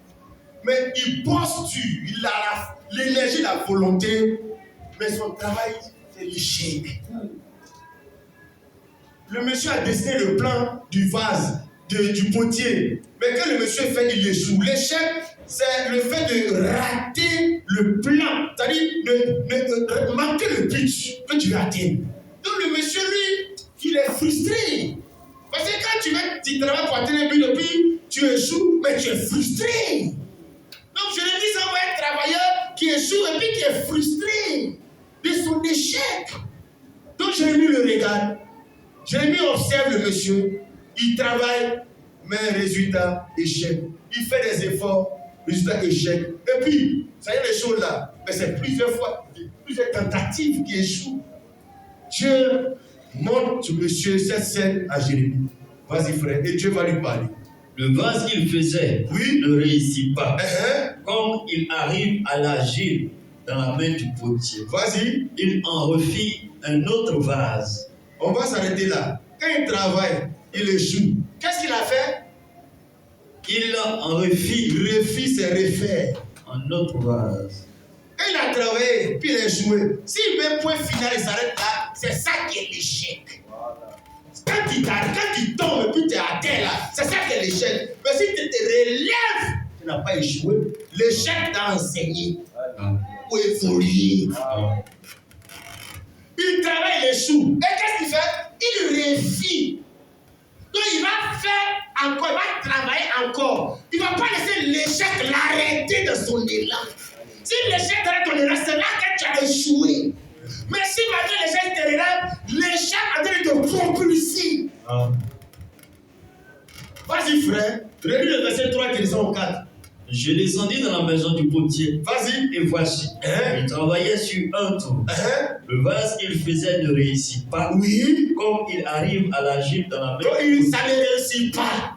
Mais il postule. Il a l'énergie, la volonté. Mais son travail, c'est l'échec. Le monsieur a dessiné le plan du vase, du potier. Mais quand le monsieur fait, il échoue. L'échec, c'est le fait de rater le plan. C'est-à-dire de manquer le but que tu vas atteindre. Donc le monsieur, lui, il est frustré. Parce que quand tu travailles pour atteindre un but, et puis tu échoues, mais tu es frustré. Donc Jérémie, ça va être un travailleur qui échoue et puis qui est frustré de son échec. Donc Jérémie le regarde. Jérémie observe le monsieur. Il travaille, mais résultat, échec. Il fait des efforts, résultat, échec. Et puis, ça y est, les choses là, mais c'est plusieurs fois, plusieurs tentatives qui échouent. Dieu montre ce monsieur cette scène à Jérémie. Vas-y frère, et Dieu va lui parler. Le vase qu'il faisait ne réussit pas. Comme il arrive à l'agir dans la main du potier. Vas-y. Il en refit un autre vase. On va s'arrêter là. Quand il travaille, il échoue. Qu'est-ce qu'il a fait? Il en refit. Refit, c'est refaire. Un autre vase. Quand il a travaillé, puis il a échoué. S'il met point final, il s'arrête là. C'est ça qui est l'échec. Quand tu tombes et puis tu es à terre là, c'est ça qui est l'échec. Mais si tu te relèves, tu n'as pas échoué. L'échec t'a enseigné. Pour évoluer. Il travaille, il échoue. Et qu'est-ce qu'il fait? Il refit. Donc il va faire encore, il va travailler encore. Il ne va pas laisser l'échec l'arrêter de son élan. Si l'échec t'arrête ton élan, c'est là que tu as échoué. Mais si malgré l'échec t'arrête, l'échec a train de te propulser. Vas-y frère, relis le verset 3 et 4. Je descendis dans la maison du potier. Vas-y. Et voici, il travaillait sur un tour. Le vase qu'il faisait ne réussit pas. Oui. Comme il arrive à l'agir dans la main. Ça ne réussit pas.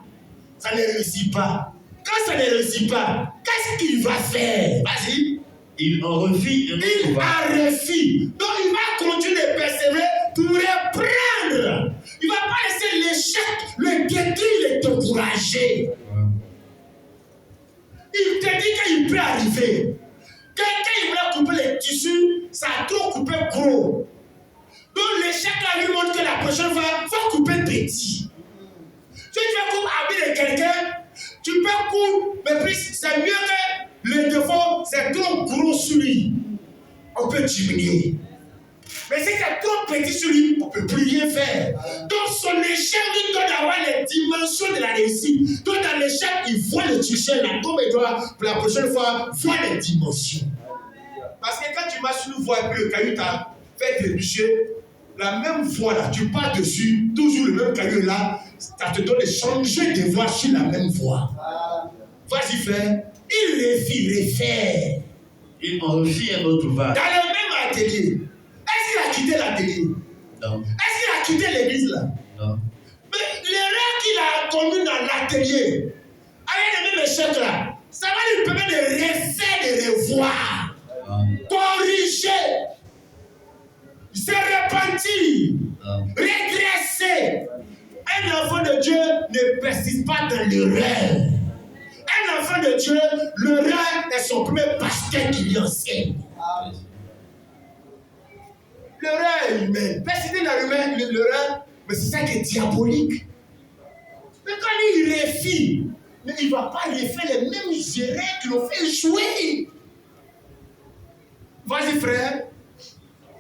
Ça ne réussit pas. Quand ça ne réussit pas, qu'est-ce qu'il va faire? Vas-y. Il en refit un autre vase. Il a refit. Donc il va continuer de persévérer pour reprendre. Il ne va pas laisser l'échec le détruire et t'encourager. Il te dit qu'il peut arriver. Quelqu'un il voulait couper les tissus, ça a trop coupé gros. Donc l'échec là lui montre que la prochaine fois, il faut couper petit. Si tu veux couper habiller quelqu'un, tu peux couper, mais puis c'est mieux que le défaut, c'est trop gros sur lui. On peut diminuer. Mais si c'est trop petit sur lui, on ne peut plus rien faire. Donc son échec lui doit avoir les dimensions de la réussite. Donc dans l'échec, il voit le toucher là, comme il doit, pour la prochaine fois, voir les dimensions. Parce que quand tu marches sur une voie et puis le caillou t'a fait trébucher, la même voie là, tu pars dessus, toujours le même caillou là, ça te donne de changer de voie sur la même voie. Vas-y frère, il refait. Il en refit un autre vase. Dans le même atelier. Est-ce qu'il a quitté l'atelier? Non. Est-ce qu'il a quitté l'église là? Non. Mais l'erreur qu'il a connu dans l'atelier, avec le même échec là, ça va lui permettre de refaire, de revoir, corriger, se repentir, régresser. Un enfant de Dieu ne persiste pas dans l'erreur. Un enfant de Dieu, l'erreur est son premier pasteur qui lui enseigne. L'erreur est humaine. Persister dans l'erreur, mais c'est ça qui est diabolique. Mais quand il refit, mais il ne va pas refaire les mêmes erreurs qui l'ont fait échouer. Vas-y, frère.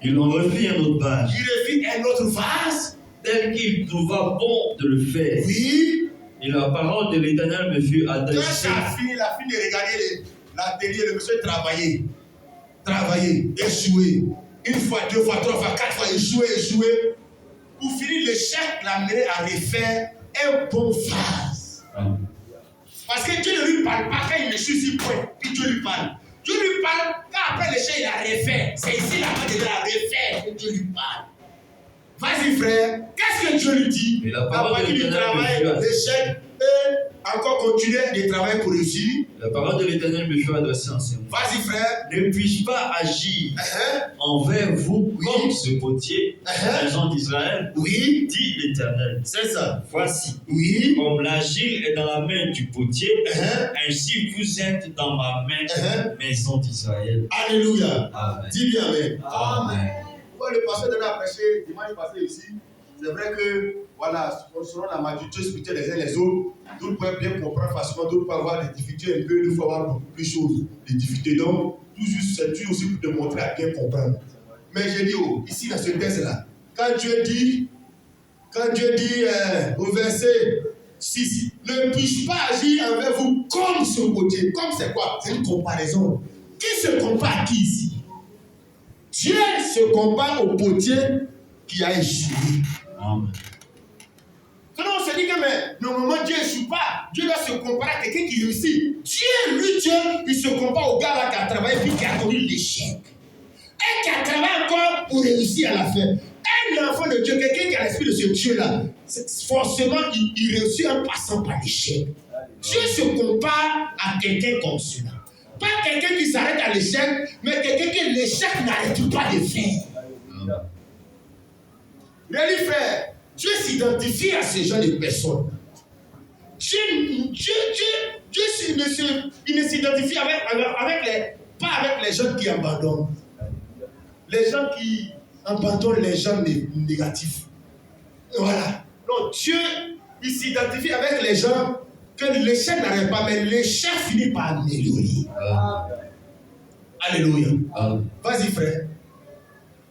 Il en refit un autre vase. Il refit un autre vase. Tel qu'il trouva bon de le faire. Oui. Et la parole de l'Éternel me fut adressée. Quand ça a fini, la fille de regarder l'atelier, le monsieur travailler, échouer. Une fois, deux fois, trois fois, quatre fois, échouer. Pour finir, l'échec l'a mené à refaire un bon vase. Parce que Dieu ne lui parle pas quand il échoue ici, point. Puis Dieu lui parle. Dieu lui parle quand après l'échec, il a refait. C'est ici là-bas qu'il a refait que Dieu lui parle. Vas-y, frère, qu'est-ce que Dieu lui dit? Après qu'il travaille, l'échec, et encore continuer de travailler pour réussir. La parole de l'Éternel me fut adressée en ces mots. Vas-y, frère. Ne puis-je pas agir envers vous comme ce potier, les gens d'Israël? Oui, dit l'Éternel. C'est ça. Voici. Oui. Comme l'argile est dans la main du potier, ainsi vous êtes dans ma main, maison d'Israël. Alléluia. Amen. Dis bien Amen. Amen. Quand le pasteur de a prêché dimanche passé ici, c'est vrai que, voilà, selon la maturité spirituelle les uns les autres, d'autres peuvent bien comprendre facilement, d'autres peuvent avoir des difficultés un peu, d'autres peuvent avoir beaucoup plus de choses, des difficultés. Donc, tout juste, c'est Dieu aussi pour te montrer à bien comprendre. Mais j'ai dit, ici dans ce texte-là, quand Dieu dit au verset 6, ne puis-je pas agir envers vous comme ce côté? Comme c'est quoi? C'est une comparaison. Qui se compare à qui ici? Dieu se compare au potier qui a échoué. Amen. Sinon, on se dit que, mais normalement, Dieu n'échoue pas. Dieu doit se comparer à quelqu'un qui réussit. Dieu, il se compare au gars là qui a travaillé puis qui a connu l'échec. Et qui a travaillé encore pour réussir à la fin. Un enfant de Dieu, quelqu'un qui a l'esprit de ce Dieu-là, forcément, il réussit en passant par l'échec. Dieu se compare à quelqu'un comme cela. Pas quelqu'un qui s'arrête à l'échec, mais quelqu'un que l'échec n'arrête pas de faire. Réli frère, Dieu s'identifie à ce genre de personnes. Dieu il ne s'identifie pas avec les gens qui abandonnent. Les gens qui abandonnent les gens négatifs. Voilà. Non, Dieu, il s'identifie avec les gens que l'échec n'arrête pas, mais l'échec finit par améliorer. Alléluia. Vas-y, frère.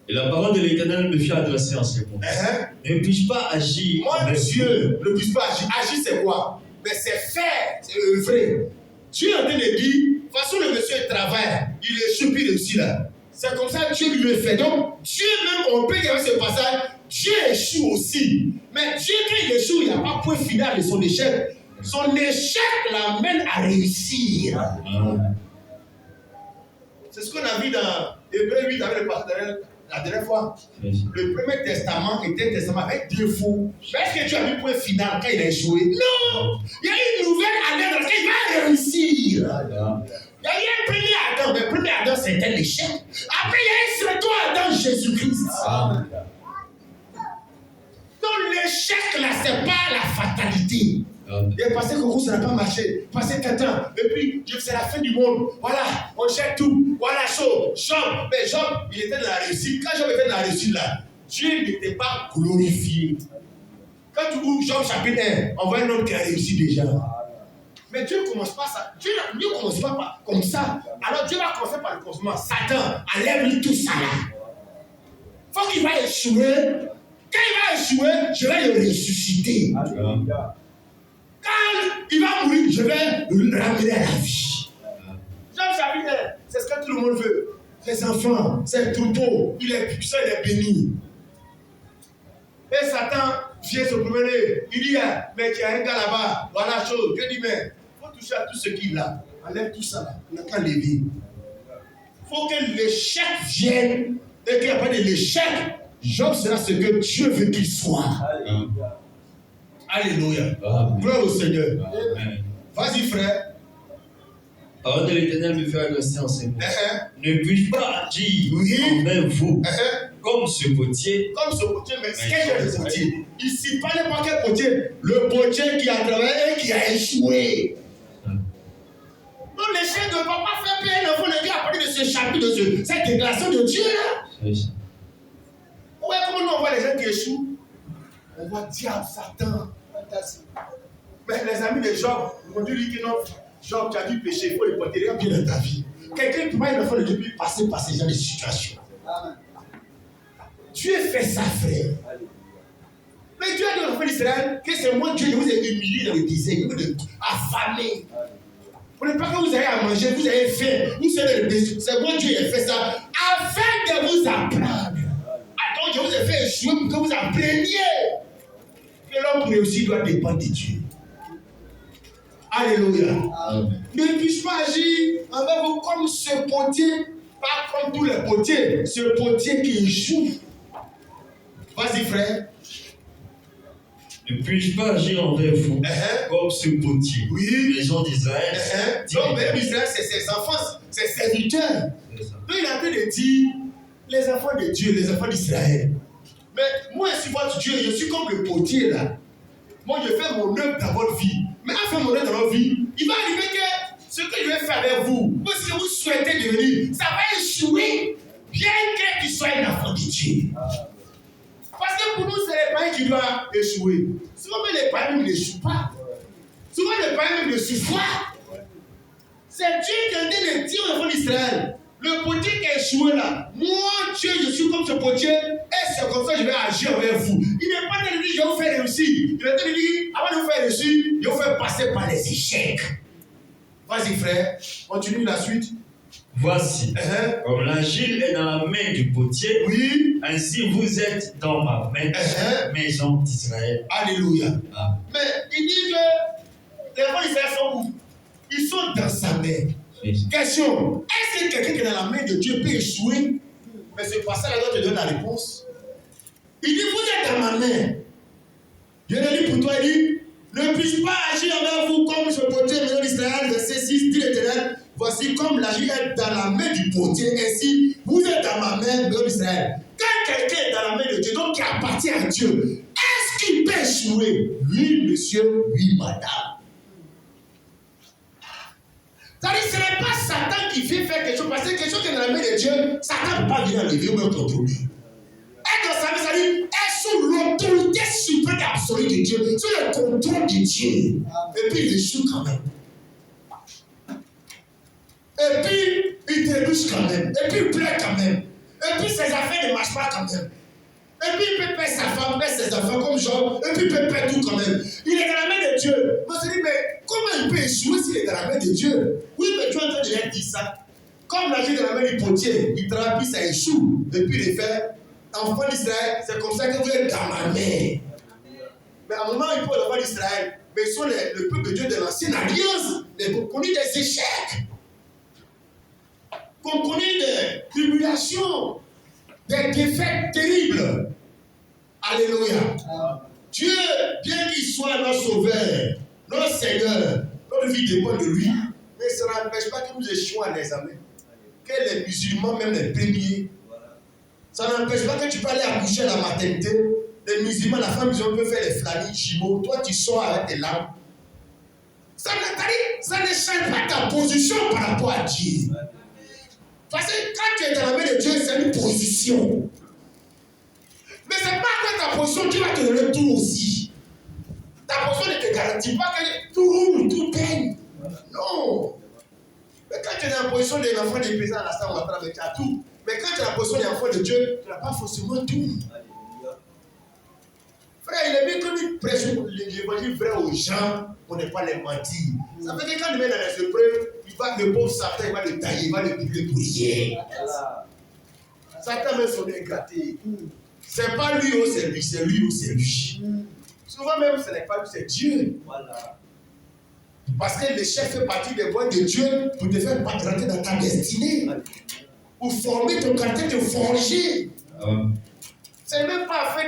Et la parole de l'Éternel me fut adressée en ces mots. Ne puis-je pas agir? Moi, Dieu ne puisse pas agir. Agir, c'est quoi? Mais c'est faire, c'est œuvrer. Dieu est en train de dire, de toute façon, le monsieur travaille, il échoue, puis il réussit là. C'est comme ça que Dieu lui le fait. Donc, Dieu même, on peut dire ce passage, Dieu échoue aussi. Mais Dieu, quand il échoue, il n'y a pas point final de son échec. Son échec l'amène à réussir. C'est ce qu'on a vu dans Hébreux 8 avec le pasteur la dernière fois. Le premier testament était un testament avec défaut. Est-ce que tu as vu point final quand il a échoué? Non! Il y a une nouvelle année dans laquelle il va réussir. Il y a eu un premier Adam, mais le premier Adam c'était l'échec. Après il y a un second Adam, Jésus-Christ. Donc l'échec là, c'est pas la fatalité. Et parce que Coco, ça n'a pas marché. Passé 4 ans. Et puis, c'est la fin du monde. Voilà, on jette tout. Voilà, Job. Mais Job, il était dans la réussite. Quand Job était dans la réussite là, Dieu n'était pas glorifié. Quand tu ouvres Job chapitre 1, on voit un homme qui a réussi déjà. Mais Dieu ne commence pas ça. Dieu ne commence pas comme ça. Alors Dieu va commencer par le commencement. Satan, enlève-lui tout ça là. Faut qu'il va échouer. Quand il va échouer, je vais le ressusciter. Quand il va mourir, je vais le ramener à la vie. Job chapitre 1, c'est ce que tout le monde veut. Les enfants, c'est le troupeau, il est puissant, il est béni. Et Satan vient se promener. Il dit, mais il y a un gars là-bas, voilà la chose. Je dis, mais il faut toucher à tout ce qu'il a. Enlève tout ça là. On n'a qu'à lever. Il faut que l'échec vienne. Et qu'après de l'échec, Job sera ce que Dieu veut qu'il soit. Alléluia. Amen. Gloire au Seigneur. Amen. Vas-y, frère. Parole de l'Éternel me fait adresser en ces mots. Ne puis-je pas agir envers vous comme ce potier? Comme ce potier, mais quel genre de potier? Ici, pas n'importe quel potier. Le potier qui a travaillé et qui a échoué. Donc les chefs ne vont pas faire payer l'enfant de Dieu à partir de ce chapitre, de cette déclaration de Dieu là. Ouais, comment nous on voit les gens qui échouent? On voit diable, Satan. Mais les amis de Job, ils m'ont dit que non, Job, tu as dû pécher, il faut le porter bien dans ta vie. Quelqu'un qui va l'enfant de Dieu puis passer par ces genre de situations. Dieu fait ça, frère. Mais Dieu a dit aux enfants d'Israël que c'est moi Dieu, je vous ai humilié dans le désert, je vous ai affamé. Pour ne pas que vous ayez à manger, vous avez faim, vous serez le désert. C'est moi Dieu qui a fait ça afin de vous apprendre. Donc je vous ai fait échouer pour que vous appreniez que l'homme pour réussir doit dépendre de Dieu. Alléluia. Amen. Ne puis-je pas agir envers vous comme ce potier, pas comme tous les potiers, ce potier qui échoue. Vas-y, frère. Ne puis-je pas agir envers vous comme ce potier? Oui. Les gens d'Israël. Donc, même Israël, c'est ses enfants, ses serviteurs. Donc, il est en train de dire les enfants de Dieu, les enfants d'Israël. Mais moi, si votre Dieu, je suis comme le potier là. Moi, je fais mon œuvre dans votre vie. Mais à faire mon œuvre dans votre vie, il va arriver que ce que je vais faire avec vous, ou ce que vous souhaitez devenir, ça va échouer, bien qu'il soit un enfant de Dieu. Parce que pour nous, c'est les païens qui doivent échouer. Souvent, les païens même n'échouent pas. Souvent, les païens même ne souffrent pas. C'est Dieu qui est en train de dire aux enfants d'Israël, le potier qui a échoué là, moi, Dieu, je suis comme ce potier, et c'est comme ça que je vais agir envers vous. Il n'est pas en train de dire, je vais vous faire réussir. Il est en train de dire, avant de vous faire réussir, je vais vous faire passer par les échecs. Vas-y, frère, continue la suite. Voici, comme l'argile est dans la main du potier, oui, ainsi vous êtes dans ma main, maison d'Israël. Alléluia. Mais il dit que les enfants d'Israël sont où? Ils sont dans sa main. Question, est-ce que quelqu'un qui est dans la main de Dieu peut échouer? Mais ce passage-là doit te donner la réponse. Il dit, vous êtes dans ma main. Je le lis pour toi, il dit, ne puis-je pas agir envers vous comme ce potier, maison d'Israël, verset 6, dit l'Éternel, voici comme l'argile est dans la main du potier, ainsi vous êtes dans ma main, maison d'Israël. Quand quelqu'un est dans la main de Dieu, donc qui appartient à Dieu, est-ce qu'il peut échouer? Oui, monsieur, oui, madame. C'est-à-dire, ce n'est pas Satan qui vient faire quelque chose, parce que quelque chose qui est dans la main de Dieu, Satan ne peut pas venir enlever ou même contrôler. Et dans sa main, c'est-à-dire, est sous l'autorité suprême et absolue de Dieu, sous le contrôle de Dieu. Et puis, il échoue quand même. Et puis, il trébuche quand même. Et puis, il pleure quand même. Et puis, ses affaires ne marchent pas quand même. Et puis, il peut perdre sa femme, perdre ses enfants comme Job. Et puis, il peut perdre tout quand même. Il est dans la main de Dieu. Moi, je dis, mais comment il peut échouer s'il est dans la main de Dieu? Oui, mais Dieu est en train de leur dire ça. Comme l'argile dans la main du potier, il travaille, puis ça échoue. Et puis, il fait, enfant d'Israël, c'est comme ça que vous êtes dans ma main. Mais à un moment, il faut l'enfant d'Israël. Mais ils sont le peuple de Dieu de l'ancienne alliance. Mais qu'on connaît des échecs. Qu'on connaît des tribulations. Des défaites terribles. Alléluia. Dieu, bien qu'il soit notre sauveur, notre Seigneur, notre vie dépend de lui, mais ça n'empêche pas que nous échouons à l'examen. Que les musulmans, même les premiers, ça n'empêche pas que tu peux aller accoucher à la maternité. Les musulmans, la femme musulmane peut faire les flânis, jumeaux. Toi, tu sors avec tes larmes. Ça ne change pas ta position par rapport à Dieu. Parce que quand tu es dans la main de Dieu, c'est une position. Mais ce n'est pas que ta position, Dieu va te donner tout aussi. Ta position ne te garantit pas que tout roule, tout peigne. Non. Mais quand tu es dans la position d'un enfant des paysans à l'instant, on va travailler, tu as tout. Mais quand tu es dans la position d'un enfant de Dieu, tu n'as pas forcément tout. Frère, il est bien que nous prêchons l'évangile vrai aux gens, on n'est pas les mentir. Ça veut dire que quand il met dans les épreuves, le pauvre Satan, il va le tailler, il va le piquer pour rien. Satan met son nez gâté. C'est pas lui au service, c'est lui au service. Souvent même, ce n'est pas lui, c'est Dieu. Voilà. Parce que le chef fait partie des voies de Dieu pour te faire rentrer dans ta destinée. Pour former ton caractère, te forger. C'est même pas fait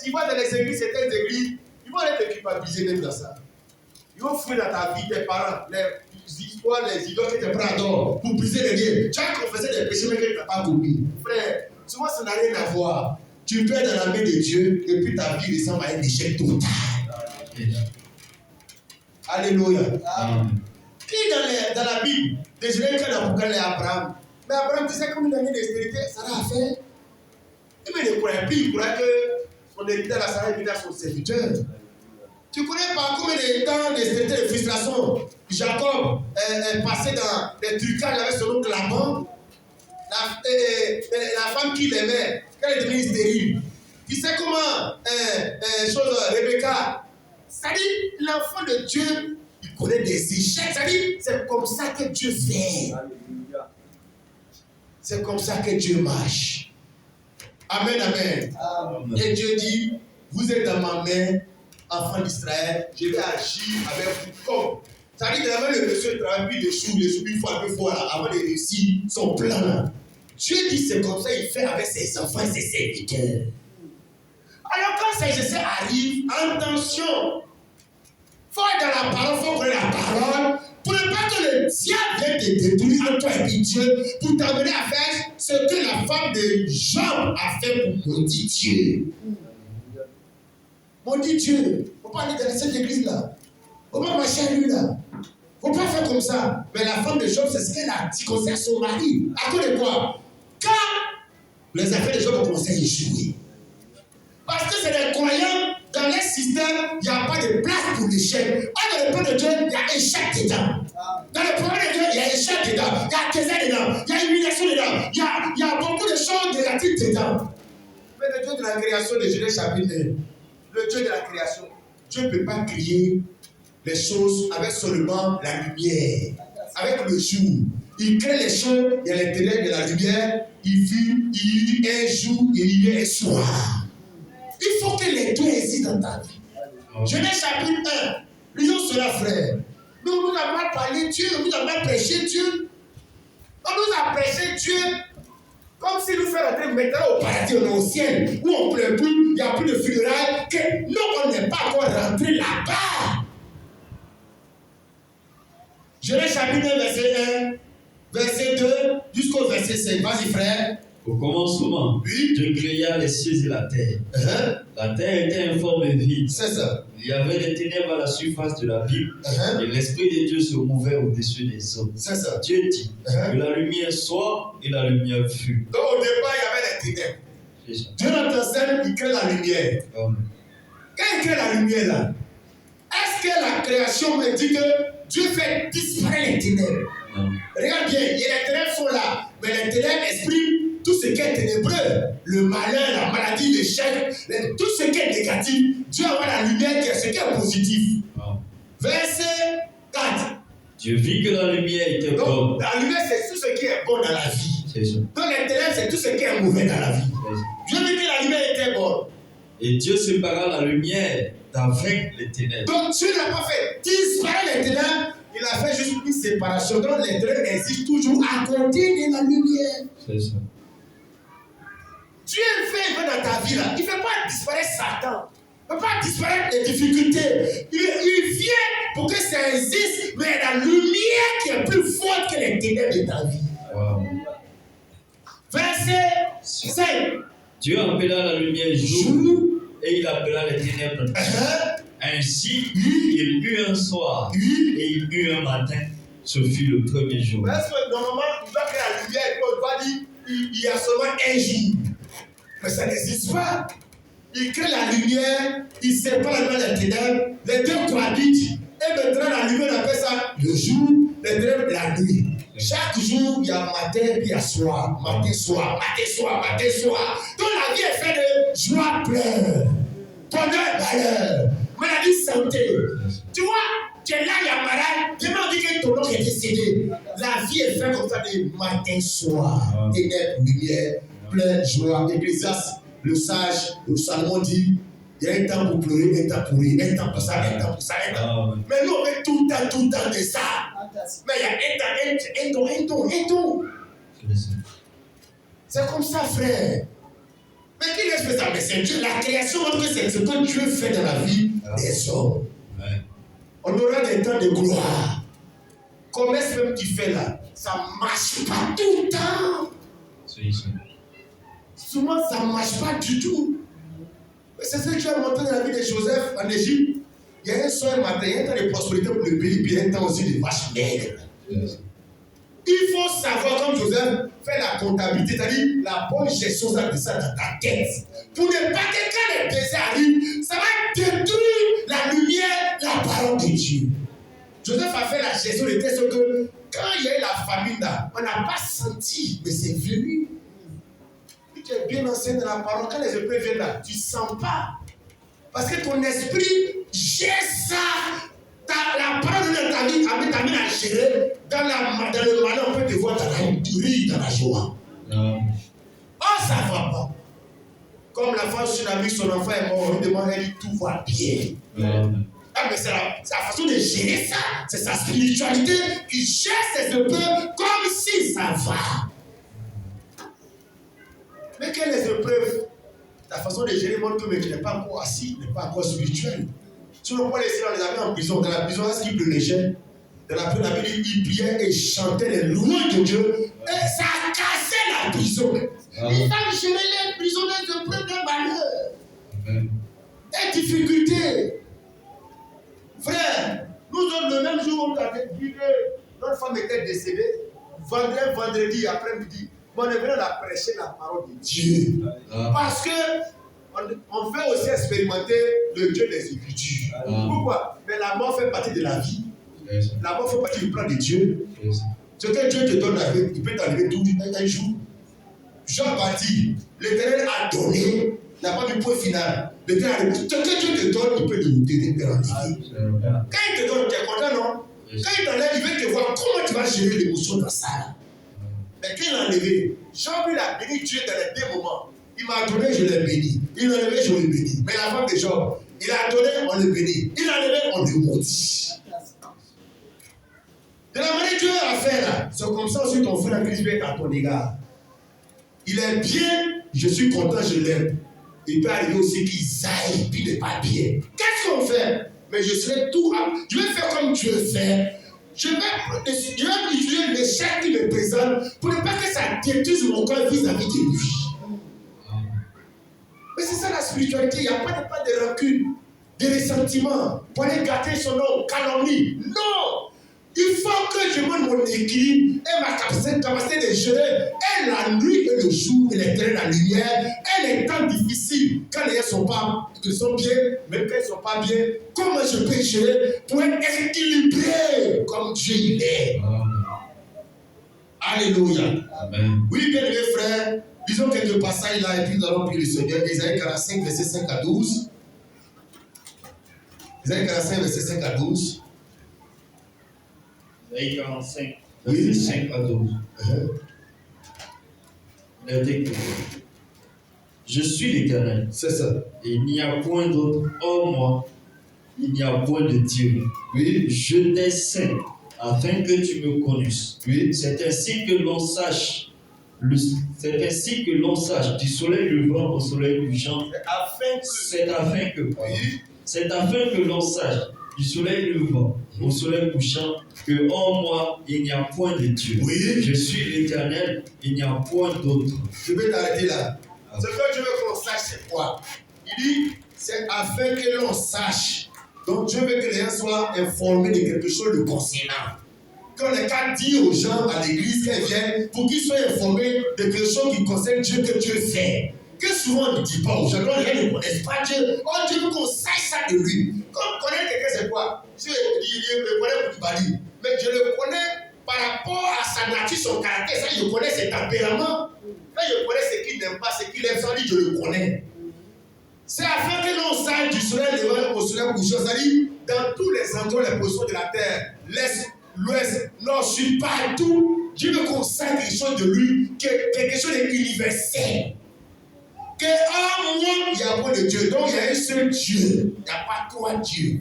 tu vois dans les églises, certaines églises, ils vont aller te culpabiliser même dans ça. Ils vont fouiller dans ta vie, tes parents, les histoires, les idoles que tes parents adorent pour briser les liens. Tu as confessé des péchés, mais que tu n'as pas commis. Frère, souvent ça n'a rien à voir. Tu peux être dans la main de Dieu et puis ta vie ressemble à un échec total. Alléluia. Qui dans la Bible, désolé que l'Apocalypse est Abraham. Mais Abraham disait comme une année d'extérité, ça l'a fait. Et il ne croyait plus, il croyait que son héritage, la Sarah, est venue à son serviteur. Tu ne connais pas combien de temps de frustration Jacob est passé dans les trucages avec son oncle Laban. La femme qu'il aimait, quand elle est devenue stérile. Tu sais comment Rebecca, c'est-à-dire l'enfant de Dieu, il connaît des échecs. C'est-à-dire c'est comme ça que Dieu fait. C'est comme ça que Dieu marche. Amen, amen. Et Dieu dit, vous êtes dans ma main, enfants d'Israël, je vais agir avec vous comme. C'est-à-dire que avant le monsieur travaille, puis il échoue une fois, deux fois, avant de réussir son plan. Dieu dit c'est comme ça, il fait avec ses enfants et ses serviteurs. Alors quand ces essais arrivent, attention, il faut être dans la parole, il faut connaître la parole, pour ne pas que le diable vienne te détruire entre toi et puis Dieu, pour t'amener à faire ce que la femme de Job a fait pour maudire Dieu. Maudit Dieu. Il ne faut pas aller dans cette église-là. Il ne faut pas marcher à lui là. Il ne faut pas faire comme ça. Mais la femme de Job, c'est ce qu'elle a dit concernant son mari. À cause de quoi? Quand les affaires de Job ont commencé à échouer. Parce que c'est des croyants, dans leur système, il n'y a pas de place pour l'échec. Dans le plan de Dieu, il y a échec dedans. Dans le plan de Dieu, il y a échec dedans. Il y a désert dedans. Il y a humiliation dedans. Il y a beaucoup de choses négatives dedans. Mais le Dieu de la création de Genèse chapitre 1, le Dieu de la création, Dieu ne peut pas créer les choses avec seulement la lumière, avec le jour. Il crée les choses, il y a les ténèbres de la lumière, il y a un jour et il y a un soir. Il faut que les deux existent dans ta vie. Genèse chapitre 1, lisons cela, frère. Nous avons mal parlé Dieu, nous avons mal prêché Dieu. On nous a prêché Dieu comme si nous faisions rentrer maintenant au paradis, au ciel, où on ne pleure plus, il n'y a plus de funérailles, que nous, on n'est pas encore rentré là-bas. Genèse chapitre 1, verset 1, verset 2, jusqu'au verset 5. Vas-y, frère. Au commencement, oui, Dieu créa les cieux et la terre. La terre était informe et vide. C'est ça. Il y avait des ténèbres à la surface de l'abîme. Et l'Esprit de Dieu se mouvait au-dessus des eaux. C'est ça. Dieu dit que la lumière soit et la lumière fut. Donc au départ, il y avait des ténèbres. Dieu dans ta scène, il crée la lumière. Quand il crée la lumière là, est-ce que la création me dit que Dieu fait disparaître les ténèbres? Regarde bien, les ténèbres sont là, mais les ténèbres expriment tout ce qui est ténébreux, le malheur, la maladie, l'échec, tout ce qui est négatif. Dieu envoie la lumière qui est ce qui est positif. Verset 4. Dieu vit que la lumière était bonne. La lumière, c'est tout ce qui est bon dans la vie. Donc les ténèbres, c'est tout ce qui est mauvais dans la vie. Dieu vit que la lumière était bonne. Et Dieu sépara la lumière d'avec les ténèbres. Donc Dieu n'a pas fait disparaître les ténèbres, il a fait juste une séparation. Donc les ténèbres existent toujours à côté de la lumière. C'est ça. Dieu fait dans ta vie là. Il ne fait pas disparaître Satan. Il ne fait pas disparaître les difficultés. Il vient pour que ça existe, mais la lumière qui est plus forte que les ténèbres de ta vie. Wow. Verset 5. Dieu appela la lumière jour et il appela les ténèbres. Ainsi, il eut un soir et il eut un matin. Ce fut le premier jour. Parce que normalement, il va créer la lumière et on va dire il y a seulement un jour. Mais ça n'existe pas. Il crée la lumière, il sépare la lumière des ténèbres, les deux cohabitent. Et maintenant, la lumière, on appelle ça le jour, les ténèbres, la nuit. Chaque jour, il y a matin, puis il y a soir. Matin, soir, matin, soir, matin, soir. Donc la vie est faite de joie, pleurs, bonheur, malheur, maladie, santé. Tu vois, tu es là, il y a malade, demain on dit que ton oncle est décédé. La vie est faite comme ça de matin, soir, ténèbres, lumière, pleurs, joie. Ecclésiaste, le sage, le Salomon dit, il y a un temps pour pleurer, un temps pour rire, un temps pour ça, un temps pour ça, un temps. Mais nous on fait tout le temps de ça. Mais il y a un temps. C'est comme ça, frère. Mais qui laisse faire ça? Mais c'est Dieu. La création montre que c'est ce que Dieu fait dans la vie des hommes. On aura des temps de gloire. Commerce même tu fais là, ça ne marche pas tout le temps. Souvent, ça ne marche pas du tout. Mais c'est ce que tu as montré dans la vie de Joseph en Égypte. Il y a un soir matin, il y a un temps de prospérité pour le pays, puis il y a un temps aussi de vaches maigres. Il faut savoir, comme Joseph fait la comptabilité, c'est-à-dire la bonne gestion de ça dans ta tête. Pour ne pas que quand les déserts arrivent, ça va détruire la lumière, la parole de Dieu. Joseph a fait la gestion de telle sorte que quand il y a eu la famine là, on n'a pas senti, mais c'est venu. Si tu es bien enseigné dans la parole, quand les épreuves viennent là, tu ne sens pas. Parce que ton esprit gère ça. La parole de ta vie t'amène à gérer. Dans le malheur, on peut te voir dans la rire, dans la joie. Oh, ça ne va pas. Comme la femme sur la vie, son enfant est mort, on lui demande, elle dit tout va bien. Ah, mais c'est la façon de gérer ça. C'est sa spiritualité qui gère ses épreuves comme si ça va. Mais quelles les épreuves? Ta façon de gérer montre que tu n'es pas encore assis, tu n'es pas encore spirituel. Si on peut laisser on les avait en prison, dans la prison, est-ce qu'il pleurait? Dans la prison, la Bible, il priait et chantait les louanges de Dieu. Et ça a cassé la prison. Il va gérer les prisonniers de preuve de malheur. Des difficultés. Frère, nous autres, le même jour où on avait dit que notre femme était décédée, vendredi après-midi, on est venu à prêcher la parole de Dieu. Parce que on fait aussi expérimenter le Dieu des Écritures. Pourquoi? Mais la mort fait partie de la vie. La mort fait partie du plan de Dieu. Ce que Dieu te donne, il peut t'arriver tout un jour. Jean baptiste, l'Éternel a donné, il n'a pas du point final. L'Éternel, ce que Dieu te donne, il peut le donner. Quand il te donne, tu es content, non? Quand il t'enlève, il veut te voir comment tu vas gérer l'émotion dans ça. Mais quand il l'a enlevé, Jean lui a béni Dieu dans les deux moments. Il m'a donné, je l'ai béni. Il l'a enlevé, je l'ai béni. Mais la femme de Job, il a donné, on le bénit. Il l'a enlevé, on le maudit. De la manière que Dieu a fait là, c'est comme ça aussi ton frère Christ est à ton égard. Il est bien, je suis content, je l'aime. Il peut arriver aussi qu'il aille, puis il n'est pas bien. Qu'est-ce qu'on fait? Mais je serai tout. Je vais faire comme Dieu fait. Je vais utiliser l'échec qui me présente pour ne pas que ça détruise mon cœur vis-à-vis de lui. Mais c'est ça la spiritualité. Il n'y a pas de rancune, de ressentiment, pour aller gâter son nom, calomnie. Non! Il faut que je mette mon équilibre et ma capacité de gérer et la nuit et le jour et l'éternel la lumière et les temps difficiles quand les gens sont bien, même quand ils ne sont pas bien. Comment je peux gérer pour être équilibré comme Dieu il est? Alléluia. Amen. Oui, bien aimé frère, disons quelques passages là et puis nous allons prier le Seigneur. Isaïe 45, verset 5 à 12. Isaïe 45, verset 5 à 12. Isaïe 45, verset 5 à 12. Je suis l'Éternel. C'est ça. Et il n'y a point d'autre. Oh moi, il n'y a point de Dieu. Oui. Je t'ai saint afin que tu me connaisses. Oui. C'est ainsi que l'on sache. C'est ainsi que l'on sache du soleil levant au soleil couchant. C'est afin que l'on sache du soleil levant au soleil couchant que en moi il n'y a point de Dieu. Oui. Je suis l'Éternel, il n'y a point d'autre. Je vais t'arrêter là. Ce que je veux qu'on sache, c'est quoi? Il dit, c'est afin que l'on sache. Donc Dieu veut que les gens soient informés de quelque chose de concernant. Quand les cas dit aux gens à l'église qu'elles viennent, pour qu'ils soient informés de quelque chose qui concerne Dieu que Dieu fait. Que souvent on ne dit pas aux gens, quand les gens ne connaissent pas Dieu, oh Dieu veut qu'on sache ça de lui. Quand on connaît quelqu'un, c'est quoi? Je le connais pour Bali, mais je le connais par rapport à sa nature, son caractère, ça je connais ses tempéraments. Là je connais ce qu'il n'aime pas, ce qu'il aime, ça dit je le connais. C'est afin que l'on sache du soleil levant au soleil couchant, c'est-à-dire dans tous les endroits, les positions de la terre, l'est, l'ouest, nord, sud, partout, Dieu veut qu'on sache quelque chose de lui, quelque chose d'universel. Que en moi, il n'y a pas de Dieu. Donc il y a un seul Dieu. Il n'y a pas trois dieux.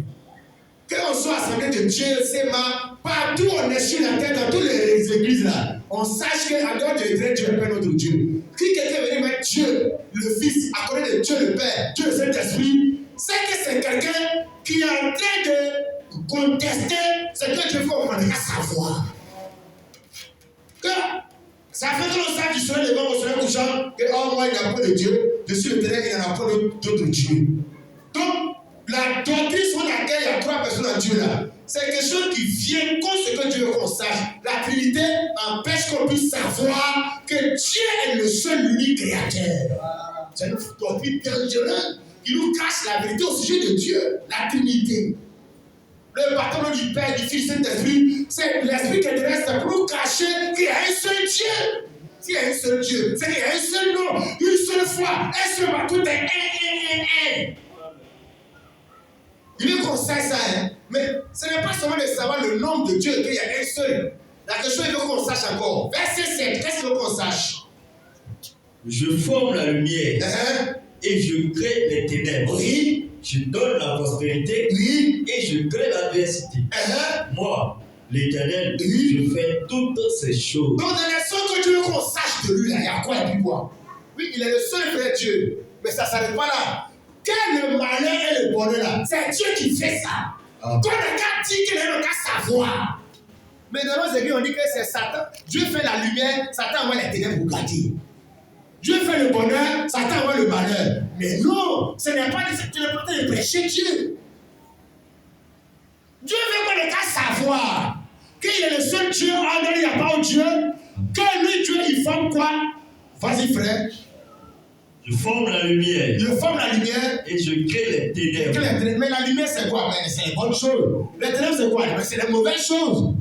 Qu'on soit assemblée de Dieu, c'est partout on est sur la terre, dans toutes les églises là, on sache qu'en dehors de l'éternel Dieu n'est pas notre Dieu. Si quelqu'un veut mettre Dieu le Fils, à côté de Dieu le Père, Dieu le Saint-Esprit, c'est que c'est quelqu'un qui est en train de contester ce que Dieu fait, on n'a qu'à savoir. Que ça fait que l'on sache du soleil levant au soleil couchant, que oh, moi il n'y a pas de Dieu, dessus le terrain il n'y en a pas d'autres dieux. Donc, la doctrine sur laquelle il y a 3 personnes en Dieu là, c'est quelque chose qui vient contre ce que Dieu veut qu'on sache. La Trinité empêche qu'on puisse savoir que Dieu est le seul, l'unique créateur. C'est une doctrine dangereuse qui nous cache la vérité au sujet de Dieu, la Trinité. Le baptême du Père, du Fils, du Saint-Esprit, c'est l'Esprit qui est derrière, c'est pour nous cacher qu'il y a un seul Dieu. S'il y a un seul Dieu, c'est qu'il y a un seul nom, une seule foi, un seul baptême, un. Il veut qu'on sache ça, hein? Mais ce n'est pas seulement de savoir le nombre de Dieu, qu'il y a un seul. La question, il veut qu'on sache encore. Verset 7, qu'est-ce qu'il veut qu'on sache? Je forme la lumière et je crée les ténèbres. Oui. Je donne la prospérité et je crée l'adversité. Moi, l'Éternel, je fais toutes ces choses. Donc, dans la sorte que Dieu veut qu'on sache de lui, là, il y a quoi et puis quoi? Oui, il est le seul vrai Dieu. Mais ça ne s'arrête pas là. Quel le malheur et le bonheur là? C'est Dieu qui fait ça. Qu'on n'a qu'à dire qu'il n'a qu'à savoir. Mais dans nos églises, on dit que c'est Satan. Dieu fait la lumière, Satan envoie les ténèbres pour garder. Dieu fait le bonheur, Satan envoie le malheur. Mais non, ce n'est pas de prêcher Dieu. Dieu veut qu'on ait qu'à savoir qu'il est le seul Dieu, en dehors il n'y a pas de Dieu. Que lui, Dieu, il forme quoi? Vas-y, frère. Je forme la lumière. Je forme la lumière. Et je crée les ténèbres. Mais la lumière, c'est quoi? Mais c'est les bonnes choses. Les ténèbres, c'est quoi? Mais c'est les mauvaises choses.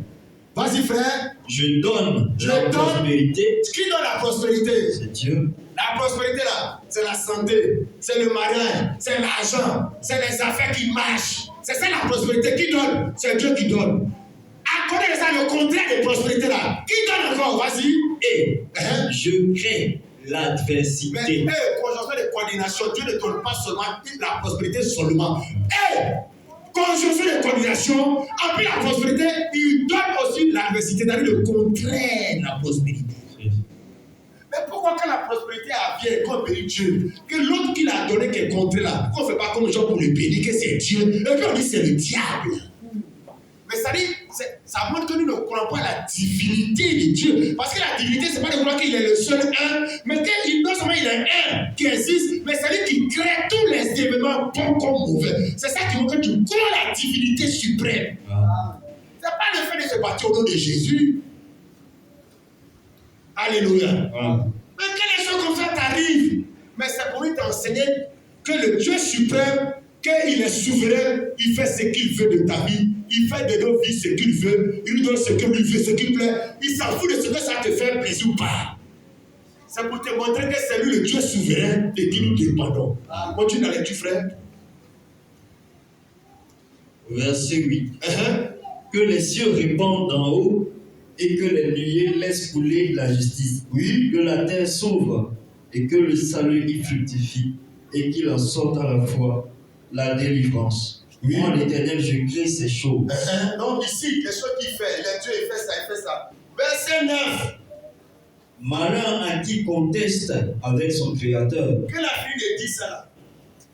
Vas-y, frère. Je donne la prospérité. Qui donne la prospérité? C'est Dieu. La prospérité, là, c'est la santé, c'est le mariage, c'est l'argent, c'est les affaires qui marchent. C'est ça la prospérité. Qui donne? C'est Dieu qui donne. À côté de ça, le contraire de prospérité, là, qui donne encore? Vas-y. Et je crée l'adversité. Mais conjonction de coordination, Dieu ne donne pas seulement la prospérité seulement. Conjonction de coordination, après la prospérité, il donne aussi l'adversité, c'est-à-dire le contraire de la prospérité. Mais pourquoi quand la prospérité vient et qu'on bénit Dieu, que l'autre qui l'a donné, qui est contre là, pourquoi on ne fait pas comme Jean pour le bénir, que c'est Dieu, et puis on dit c'est le diable? Mais ça dit, ça montre que nous ne croyons pas à la divinité de Dieu. Parce que la divinité, ce n'est pas de croire qu'il est le seul un, mais qu'il non seulement il est un qui existe, mais ça dit qu'il crée tous les événements bons comme mauvais. C'est ça qui montre que tu crois à la divinité suprême. Ce n'est pas le fait de se battre au nom de Jésus. Alléluia. Mais quand les choses comme ça t'arrivent, mais c'est pour lui t'enseigner que le Dieu suprême, qu'il est souverain, il fait ce qu'il veut de ta vie. Il fait de nos vies ce qu'il veut. Il nous donne ce que lui veut, ce qu'il plaît. Il s'en fout de ce que ça te fait plaisir ou pas. C'est pour te montrer que c'est lui le Dieu souverain et qui nous dépendons. Continue la lecture, frère. Verset 8. Que les cieux répandent d'en haut et que les nuées laissent couler la justice. Oui. Que la terre s'ouvre et que le salut y fructifie et qu'il en sorte à la fois la délivrance. Oui. Moi, l'Éternel, je crée ces choses. Donc ici, les choses qu'il fait, Dieu, il fait ça. Verset 9. Malheur à qui conteste avec son Créateur. Que la Bible dit ça.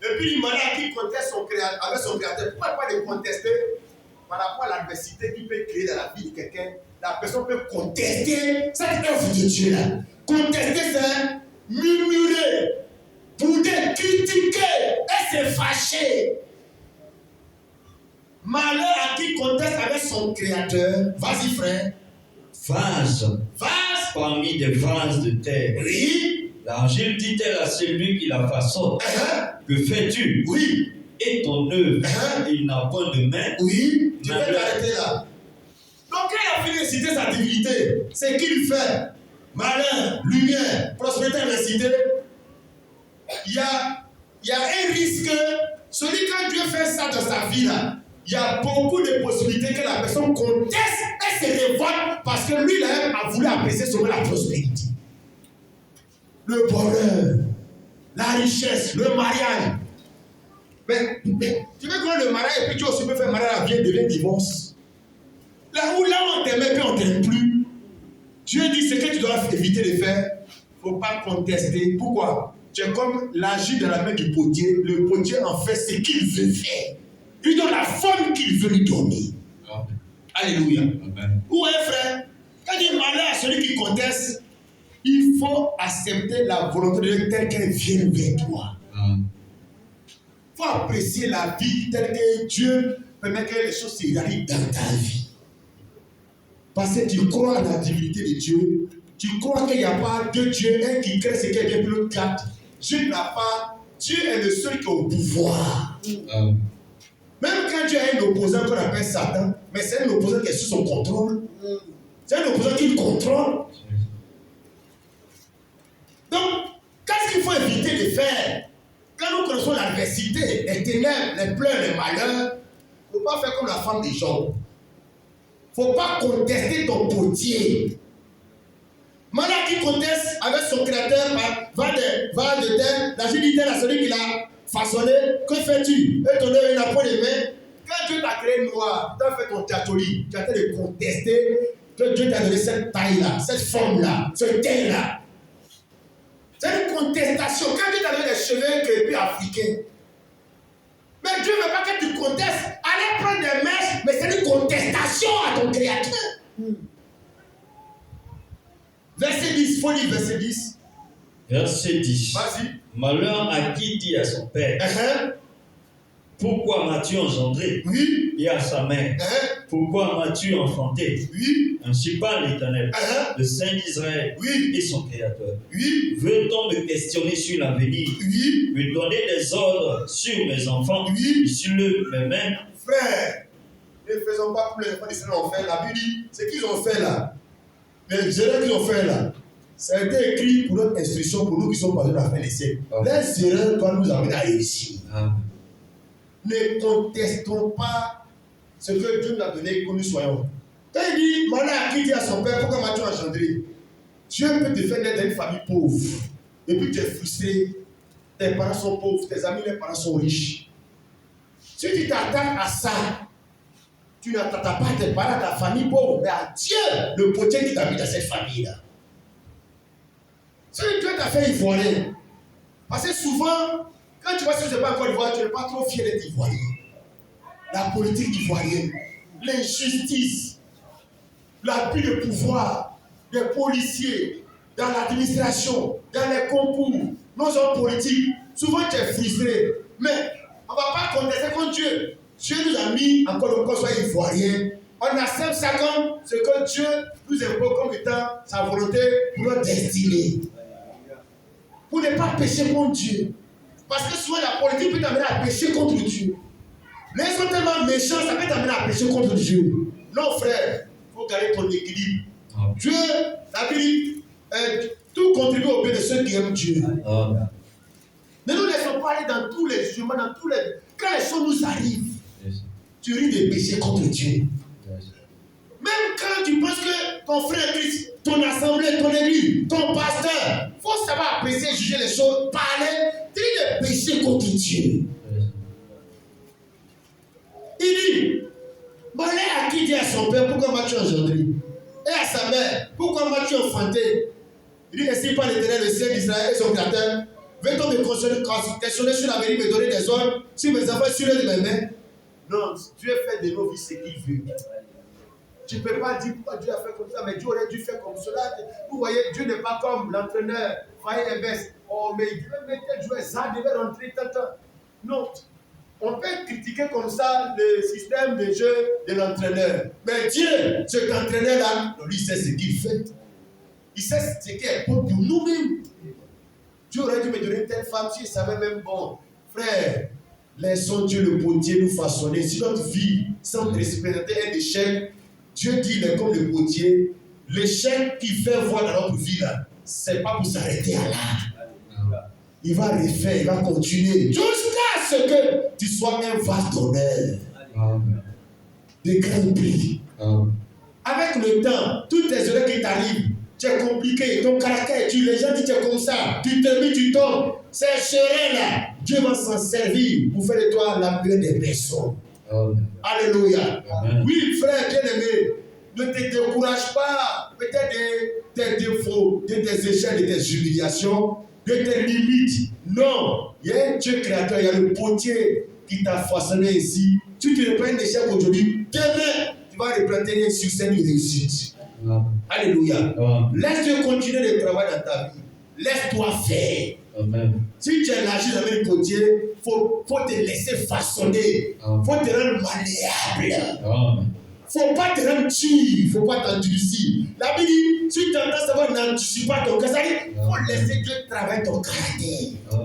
Et puis, malheur à qui conteste avec son Créateur. Pourquoi pas de contester par rapport à l'adversité qui peut créer dans la vie de quelqu'un? La personne peut contester cette œuvre de Dieu là. Contester, c'est murmurer, pour te critiquer et se fâcher. Malheur à qui conteste avec son Créateur. Vas-y, frère. Vase parmi des vases de terre. Oui. L'argile dit-elle à celui qui la façonne. Que fais-tu? Oui. Et ton œuvre, il n'a pas de main. Oui. Tu peux l'arrêter là. Donc, quand il a fini de citer sa divinité, c'est qu'il fait malheur, lumière, prospérité, adversité. Il y a un risque. Celui quand Dieu fait ça dans sa vie là, il y a beaucoup de possibilités que la personne conteste et se révolte parce que lui là a voulu apprécier seulement la prospérité, le bonheur, la richesse, le mariage. Mais tu veux voir le mariage et puis tu aussi peux faire mariage, la vie devient divorce. Là où on t'aimait puis on t'aime plus. Dieu dit ce que tu dois éviter de faire. Il ne faut pas contester. Pourquoi? tu es comme l'agir de la main du potier. Le potier en fait ce qu'il veut faire. Il donne la forme qu'il veut lui donner. Amen. Alléluia. Amen. Ouais, frère, quand il dit malheur à celui qui conteste, il faut accepter la volonté de Dieu telle qu'elle vient vers toi. Il faut apprécier la vie telle que Dieu permet que les choses se réalisent dans ta vie. Parce que tu crois à la divinité de Dieu. Tu crois qu'il n'y a pas de Dieu, un qui crée ce qui est bien plus l'autre quatre. Dieu n'a pas. Dieu est le seul qui est au pouvoir. Même quand Dieu a un opposant qu'on appelle Satan, mais c'est un opposant qui est sous son contrôle. C'est un opposant qui le contrôle. Donc, qu'est-ce qu'il faut éviter de faire? Quand nous connaissons l'adversité, les ténèbres, les pleurs, les malheurs, il ne faut pas faire comme la femme des gens. Il ne faut pas contester ton potier. Malheur qui conteste avec son créateur, va de terre, la jubilité à celui qui l'a façonné, que fais-tu? Et ton œil n'a pas les mains. Quand Dieu t'a créé noir, tu as fait ton théatorie, tu as été de contester que Dieu t'a donné cette taille-là, cette forme-là, ce teint-là. C'est une contestation. Quand Dieu t'a donné des cheveux crépus africains, mais Dieu ne veut pas que tu contestes. Allez prendre des mèches, mais c'est une contestation à ton créateur. Verset 10, faut lire verset 10. Verset 10. Vas-y. Malheur à qui dit à son père, pourquoi m'as-tu engendré? Oui. Et à sa mère, pourquoi m'as-tu enfanté? Oui. Ainsi parle l'Éternel, le Saint d'Israël, et son Créateur. Oui. Veut-on me questionner sur l'avenir? Oui. Me donner des ordres sur mes enfants? Oui. Sur mes mains? Frère, ne faisons pas comme les enfants d'Israël ont fait. La Bible dit, ce qu'ils ont fait là, les erreurs qu'ils ont fait là, ça a été écrit pour notre instruction, pour nous qui sommes passés dans la fin des siècles. Les erreurs doivent nous amener à réussir. Ne contestons pas ce que Dieu nous a donné que nous soyons. Quand il dit, malheur à qui dit à son père, pourquoi m'as-tu engendré? Dieu peut te faire naître dans une famille pauvre. Et puis tu es frustré. Tes parents sont pauvres, tes amis, les parents sont riches. Si tu t'attaques à ça, tu n'attaques pas à tes parents, à ta famille pauvre, mais à Dieu, le potier qui t'a mis dans cette famille-là. Si Dieu t'a fait ivoirien, parce que souvent, quand tu vois ce que je pas encore ivoirien, tu n'es pas trop fier d'être ivoirien. La politique ivoirienne, l'injustice, l'abus de pouvoir des policiers dans l'administration, dans les concours, nos hommes politiques, souvent tu es frustré. Mais on ne va pas contester contre Dieu. Dieu nous a mis encore le soit ivoirien. On accepte ça comme ce que Dieu nous impose comme étant sa volonté pour notre destinée. Pour ne pas pécher contre Dieu. Parce que souvent la politique peut t'amener à pécher contre Dieu. Les gens sont tellement méchants, ça peut t'amener à pécher contre Dieu. Non, frère, il faut garder ton équilibre. Dieu, la Bible, tout contribue au bien de ceux qui aiment Dieu. Ne nous laissons pas aller dans tous les chemins, dans tous les. Quand les choses nous arrivent, tu risques de pécher contre Dieu. Même quand tu penses que ton frère Christ, ton assemblée, ton église, ton pasteur, il faut savoir apprécier, juger les choses, parler, tu risques de pécher contre Dieu. Il dit, malheur à qui dit à son père, pourquoi m'as-tu engendré? Et à sa mère, pourquoi m'as-tu enfanté? Il dit, ainsi par l'Éternel, le Saint d'Israël et son créateur, veut-on me questionner sur l'avenir, me donner des ordres, sur mes enfants, sur les de mes mains? Non, Dieu fait de nos vies ce qu'il veut. Tu ne peux pas dire pourquoi Dieu a fait comme ça, mais Dieu aurait dû faire comme cela. Vous voyez, Dieu n'est pas comme l'entraîneur, Faye Ebès. Oh, mais il devait mettre jouer ça, il devait rentrer tant. Non. On peut critiquer comme ça le système de jeu de l'entraîneur. Mais Dieu, cet entraîneur-là, lui sait ce qu'il fait. Il sait ce qui est bon pour nous-mêmes. Dieu aurait dû me donner une telle femme si il savait même bon. Frère, laissons Dieu le potier nous façonner. Si notre vie semble représenter un échec, Dieu dit, il est comme le potier. L'échec qu'il fait voir dans notre vie, là, c'est pas pour s'arrêter à là. Il va refaire, il va continuer. Jusqu'à ce que tu sois un vase d'honneur. De grand prix. Avec le temps, toutes les erreurs qui t'arrivent, tu es compliqué, ton caractère, les gens disent que tu es comme ça, tu te mets, tu tombes. Ces chérés-là, Dieu va s'en servir pour faire de toi la meilleure des personnes. Alléluia. Oui, frère bien-aimé, ne te décourage pas. Peut-être de tes défauts, de tes échecs, de tes humiliations. de tes limites. Non, il y a un Dieu créateur, il y a le potier qui t'a façonné ici. Tu te reprends un échec aujourd'hui, demain, tu vas replanter un succès, une réussite. Alléluia. Laisse Dieu continuer le travail dans ta vie. Laisse-toi faire. Amen. Si tu es lâché dans le potier, il faut te laisser façonner. Il faut te rendre malléable. Amen. Faut pas te rendre dur, faut pas t'endurcir. La Bible dit, si tu entends savoir n'endurcis pas ton cœur, ça dit, faut laisser Dieu travailler ton caractère.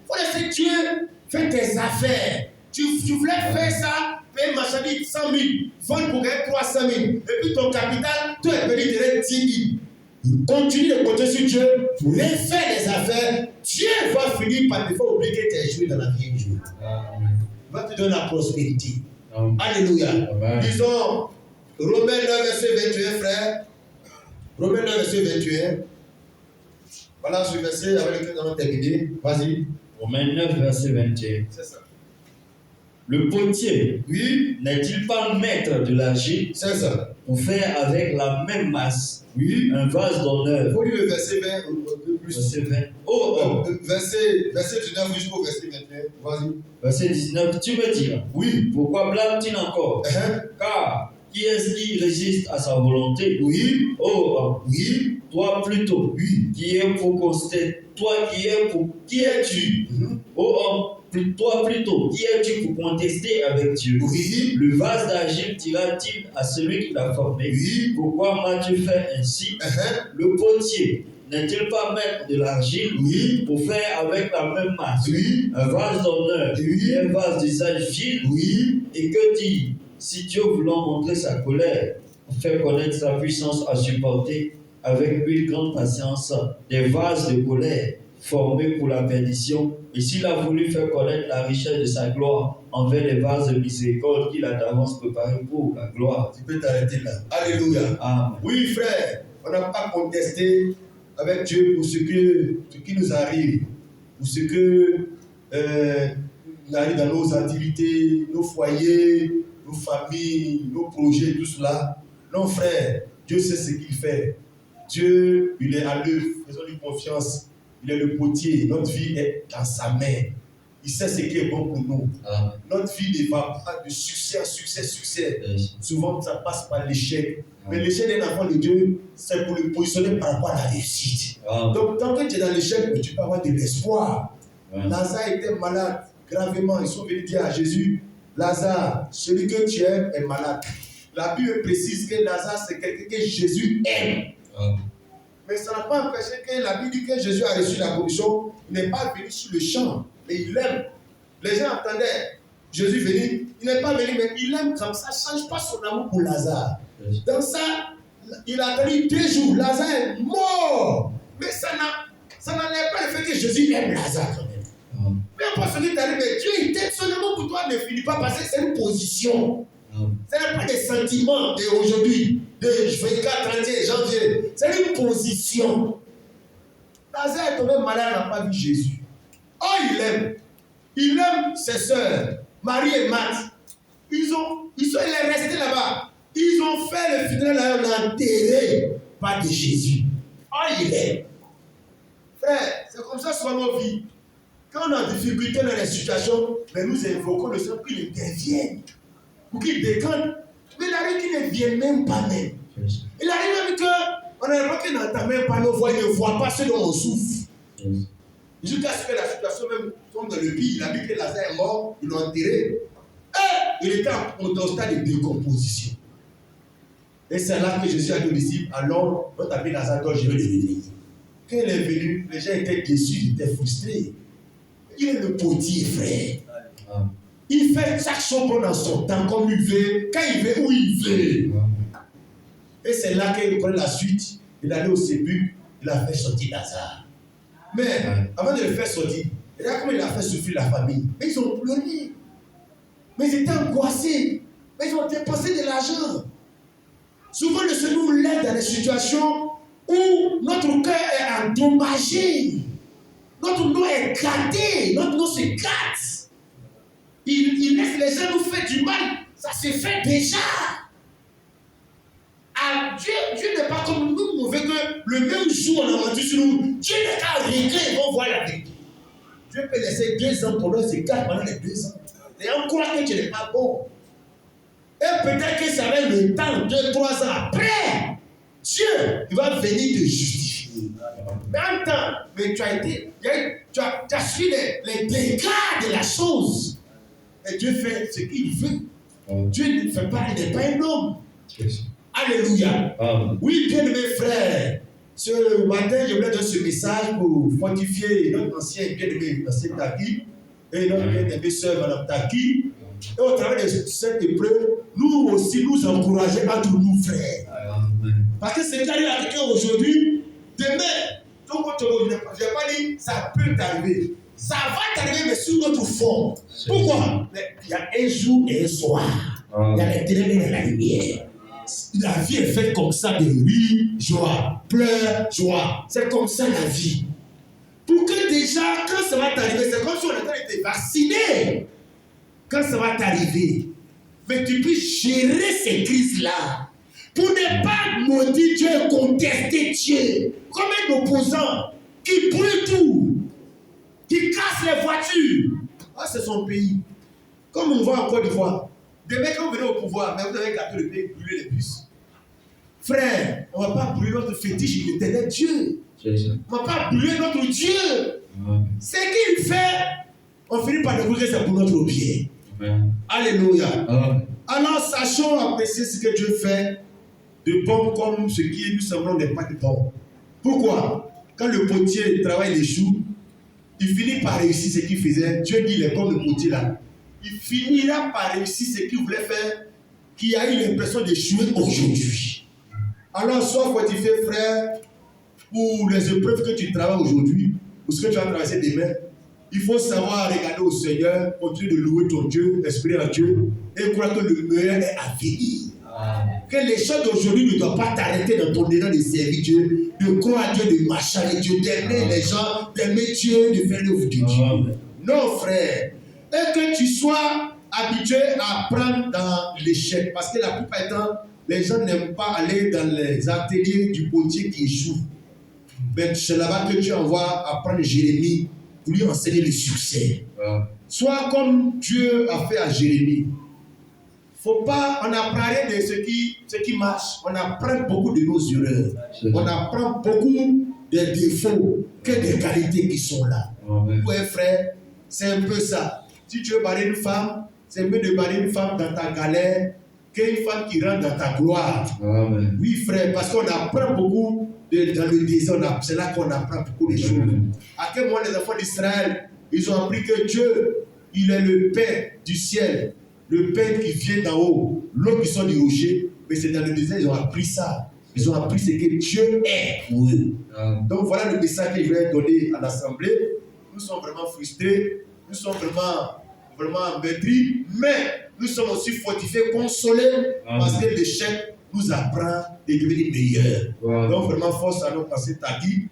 Faut laisser Dieu faire tes affaires. Tu voulais faire ça, payer ma marchandise 100 000, vendre pour gagner 300 000, et puis ton capital, tout est perdu de 10 000. Continue de compter sur Dieu, pour les faire les affaires, Dieu va finir par te faire oublier que tu es joué dans la vie un jour. Il va te donner la prospérité. Alléluia. Disons, Romains 9, verset 21, frère. Romains 9, verset 21. Voilà ce verset avec lequel nous allons terminer. Vas-y. Romains 9, verset 21. C'est ça. Le potier, oui, n'est-il pas maître de l'argile? C'est ça. Pour faire avec la même masse, oui, un vase d'honneur. Il faut lire le verset 20 un peu plus. Verset 20. Verset 19 jusqu'au verset 21. Vas-y. Verset 19, tu me diras, oui, pourquoi blâmes-tu encore? Car qui est-ce qui résiste à sa volonté? Oui. Oui. Toi plutôt. Oui. Qui es pour constater? Toi qui es-tu? Toi plutôt, qui es-tu pour contester avec Dieu? Oui. Le vase d'argile dira-t-il à celui qui l'a formé? Oui. Pourquoi m'as-tu fait ainsi? Le potier n'est-il pas maître de l'argile? Oui. Pour faire avec la même masse? Oui. Un vase d'honneur, oui, un vase d'usage vil? Oui. Et que dire? Si Dieu voulant montrer sa colère, fait connaître sa puissance à supporter avec une grande patience des vases de colère formés pour la perdition, et s'il a voulu faire connaître la richesse de sa gloire envers les vases de miséricorde qu'il a d'avance préparés pour la gloire. Tu peux t'arrêter là. Alléluia. Amen. Oui, frère, on n'a pas contesté avec Dieu pour ce qui nous arrive, pour ce que nous arrive dans nos activités, nos foyers, nos familles, nos projets, tout cela. Non, frère, Dieu sait ce qu'il fait. Dieu, il est à l'œuvre. Faisons-lui confiance. Il est le potier. Notre vie est dans sa main. Il sait ce qui est bon pour nous. Amen. Notre vie ne va pas de succès en succès. Souvent, ça passe par l'échec. Mais l'échec d'un enfant de Dieu, c'est pour le positionner par rapport à la réussite. Donc, tant que tu es dans l'échec, tu peux avoir de l'espoir. Lazare était malade gravement. Ils sont venus dire à Jésus, Lazare, celui que tu aimes est malade. La Bible précise que Lazare, c'est quelqu'un que Jésus aime. Mais ça n'a pas empêché que la Bible dit que Jésus a reçu la commission. Il n'est pas venu sur le champ, mais il aime. Les gens entendaient Jésus venir. Il n'est pas venu, mais il aime comme ça. Ça ne change pas son amour pour Lazare. Dans ça, il a attendu 2 jours. Lazare est mort. Mais ça n'enlève pas le fait que Jésus aime Lazare quand même. Peu importe ce qui t'arrive, mais Dieu, son amour pour toi ne finit pas parce que c'est une position. Ce n'est pas des sentiments d'aujourd'hui, de 24, 31 janvier. C'est une position. Lazare est tombé malade, n'a pas vu Jésus. Oh, il aime. Il aime ses sœurs, Marie et Marthe. Il est resté là-bas. Ils ont fait le funérail là, on l'a enterré par de Jésus. Oh, il aime. Frère, c'est comme ça sur nos vies. Quand on a des difficultés dans les situations, mais nous invoquons le Seigneur qu'il intervienne. Pour qu'il décante. Mais il arrive qu'il ne vienne même pas même. Il arrive même qu'on n'entend même pas nos voix, il ne voit pas ce dont on souffre. Jusqu'à ce que la situation même tombe dans le pire. Il a vu que Lazare est mort, ils l'ont enterré. Et il était en stade de décomposition. Et c'est là que Jésus a dit aux disciples, alors, on t'appelle Lazare, donc je vais le réveiller. Quand il est venu, les gens étaient déçus, ils étaient frustrés. Il est le potier, frère. Il fait chaque chose pendant son temps, comme il veut, quand il veut, où il veut. Et c'est là qu'il prend la suite. Il allait au sépulcre, il a fait sortir Lazare. Mais avant de le faire sortir, regarde comment il a fait souffrir la famille. Mais ils ont pleuré. Mais ils étaient angoissés. Mais ils ont dépensé de l'argent. Souvent, le Seigneur nous l'aide dans des situations où notre cœur est endommagé. Notre nom est gâté. Notre nom se gâte. Il laisse les gens nous faire du mal. Ça se fait déjà. Dieu n'est pas comme nous, mauvais que le même jour on a menti sur nous. Dieu n'est qu'à régler, ils vont voir la vérité. Dieu peut laisser 2 ans pour eux se garder pendant les 2 ans. Et on croit que tu n'es pas bon. Et peut-être que ça va être le temps, 2, 3 ans après. Dieu, il va venir te justifier. Mais en temps, mais tu as suivi les dégâts de la chose. Et Dieu fait ce qu'il veut. Dieu ne fait pas, il n'est pas un homme. Alléluia. Oui, bien-aimés frères, ce matin, je voulais donner ce message pour fortifier notre ancien bien-aimé, ancien Taki, et notre bien-aimé sœur, Madame Taki. Et au travers de cette épreuve, nous aussi nous encourager entre nous, frères. Parce que c'est arrivé à quelqu'un aujourd'hui, demain, donc je ne vais pas dire ça peut t'arriver. Ça va t'arriver, mais sur notre forme. Pourquoi? Il y a un jour et un soir. Il y a les ténèbres et la lumière. La vie est faite comme ça de oui, joie, pleurs, joie. C'est comme ça la vie. Pour que déjà, quand ça va t'arriver, c'est comme si on était vacciné. Quand ça va t'arriver, mais tu puisses gérer ces crises-là. Pour ne pas maudire Dieu et contester Dieu. Comme un opposant qui brûle tout, qui casse les voitures. Ah, c'est son pays. Comme on voit en Côte d'Ivoire. Demain, quand vous venez au pouvoir, mais vous avez gâté le pays, brûler les bus. Frère, on ne va pas brûler notre fétiche de l'éternel Dieu. On ne va pas brûler notre Dieu. Ce qu'il fait, on finit par découvrir que c'est pour notre bien. Alléluia. Alors, sachons apprécier ce que Dieu fait de bon comme ce qui nous semblons n'est pas de bon. Pourquoi? Quand le potier travaille les choux, il finit par réussir ce qu'il faisait. Dieu dit, il est comme le potier là. Il finira par réussir ce qu'il voulait faire, qui a eu l'impression d'échouer aujourd'hui. Alors, sois fortifié, frère, pour les épreuves que tu travailles aujourd'hui, pour ce que tu vas traverser demain. Il faut savoir regarder au Seigneur, continuer de louer ton Dieu, espérer en Dieu, et croire que le meilleur est à venir. Que les choses d'aujourd'hui ne doivent pas t'arrêter dans ton élan de servir Dieu, de croire à Dieu, de marcher avec Dieu, d'aimer les gens, d'aimer Dieu, de faire l'œuvre de Dieu. Non, frère. Et que tu sois habitué à prendre dans l'échec. Parce que la plupart du temps, les gens n'aiment pas aller dans les ateliers du potier qui échoue. Mais c'est là-bas que tu envoies apprendre Jérémie pour lui enseigner le succès. Sois comme Dieu a fait à Jérémie. Faut pas, on apprend rien de ce qui marche. On apprend beaucoup de nos erreurs. On apprend beaucoup des défauts que des qualités qui sont là. Oui, frère, c'est un peu ça. Si tu veux barrer une femme, c'est mieux de barrer une femme dans ta galère qu'une femme qui rentre dans ta gloire. Amen. Oui, frère, parce qu'on apprend beaucoup dans le désert. C'est là qu'on apprend beaucoup de choses. À quel moment les enfants d'Israël, ils ont appris que Dieu, il est le Père du ciel, le Père qui vient d'en haut, l'eau qui sort du rocher. Mais c'est dans le désert, ils ont appris ça. Ils ont appris ce que Dieu est pour eux. Donc voilà le message que je vais donner à l'Assemblée. Nous sommes vraiment frustrés, nous sommes vraiment embêtés, mais nous sommes aussi fortifiés, consolés, parce que l'échec nous apprend de devenir meilleurs. Donc vraiment force à nos pensées Taki.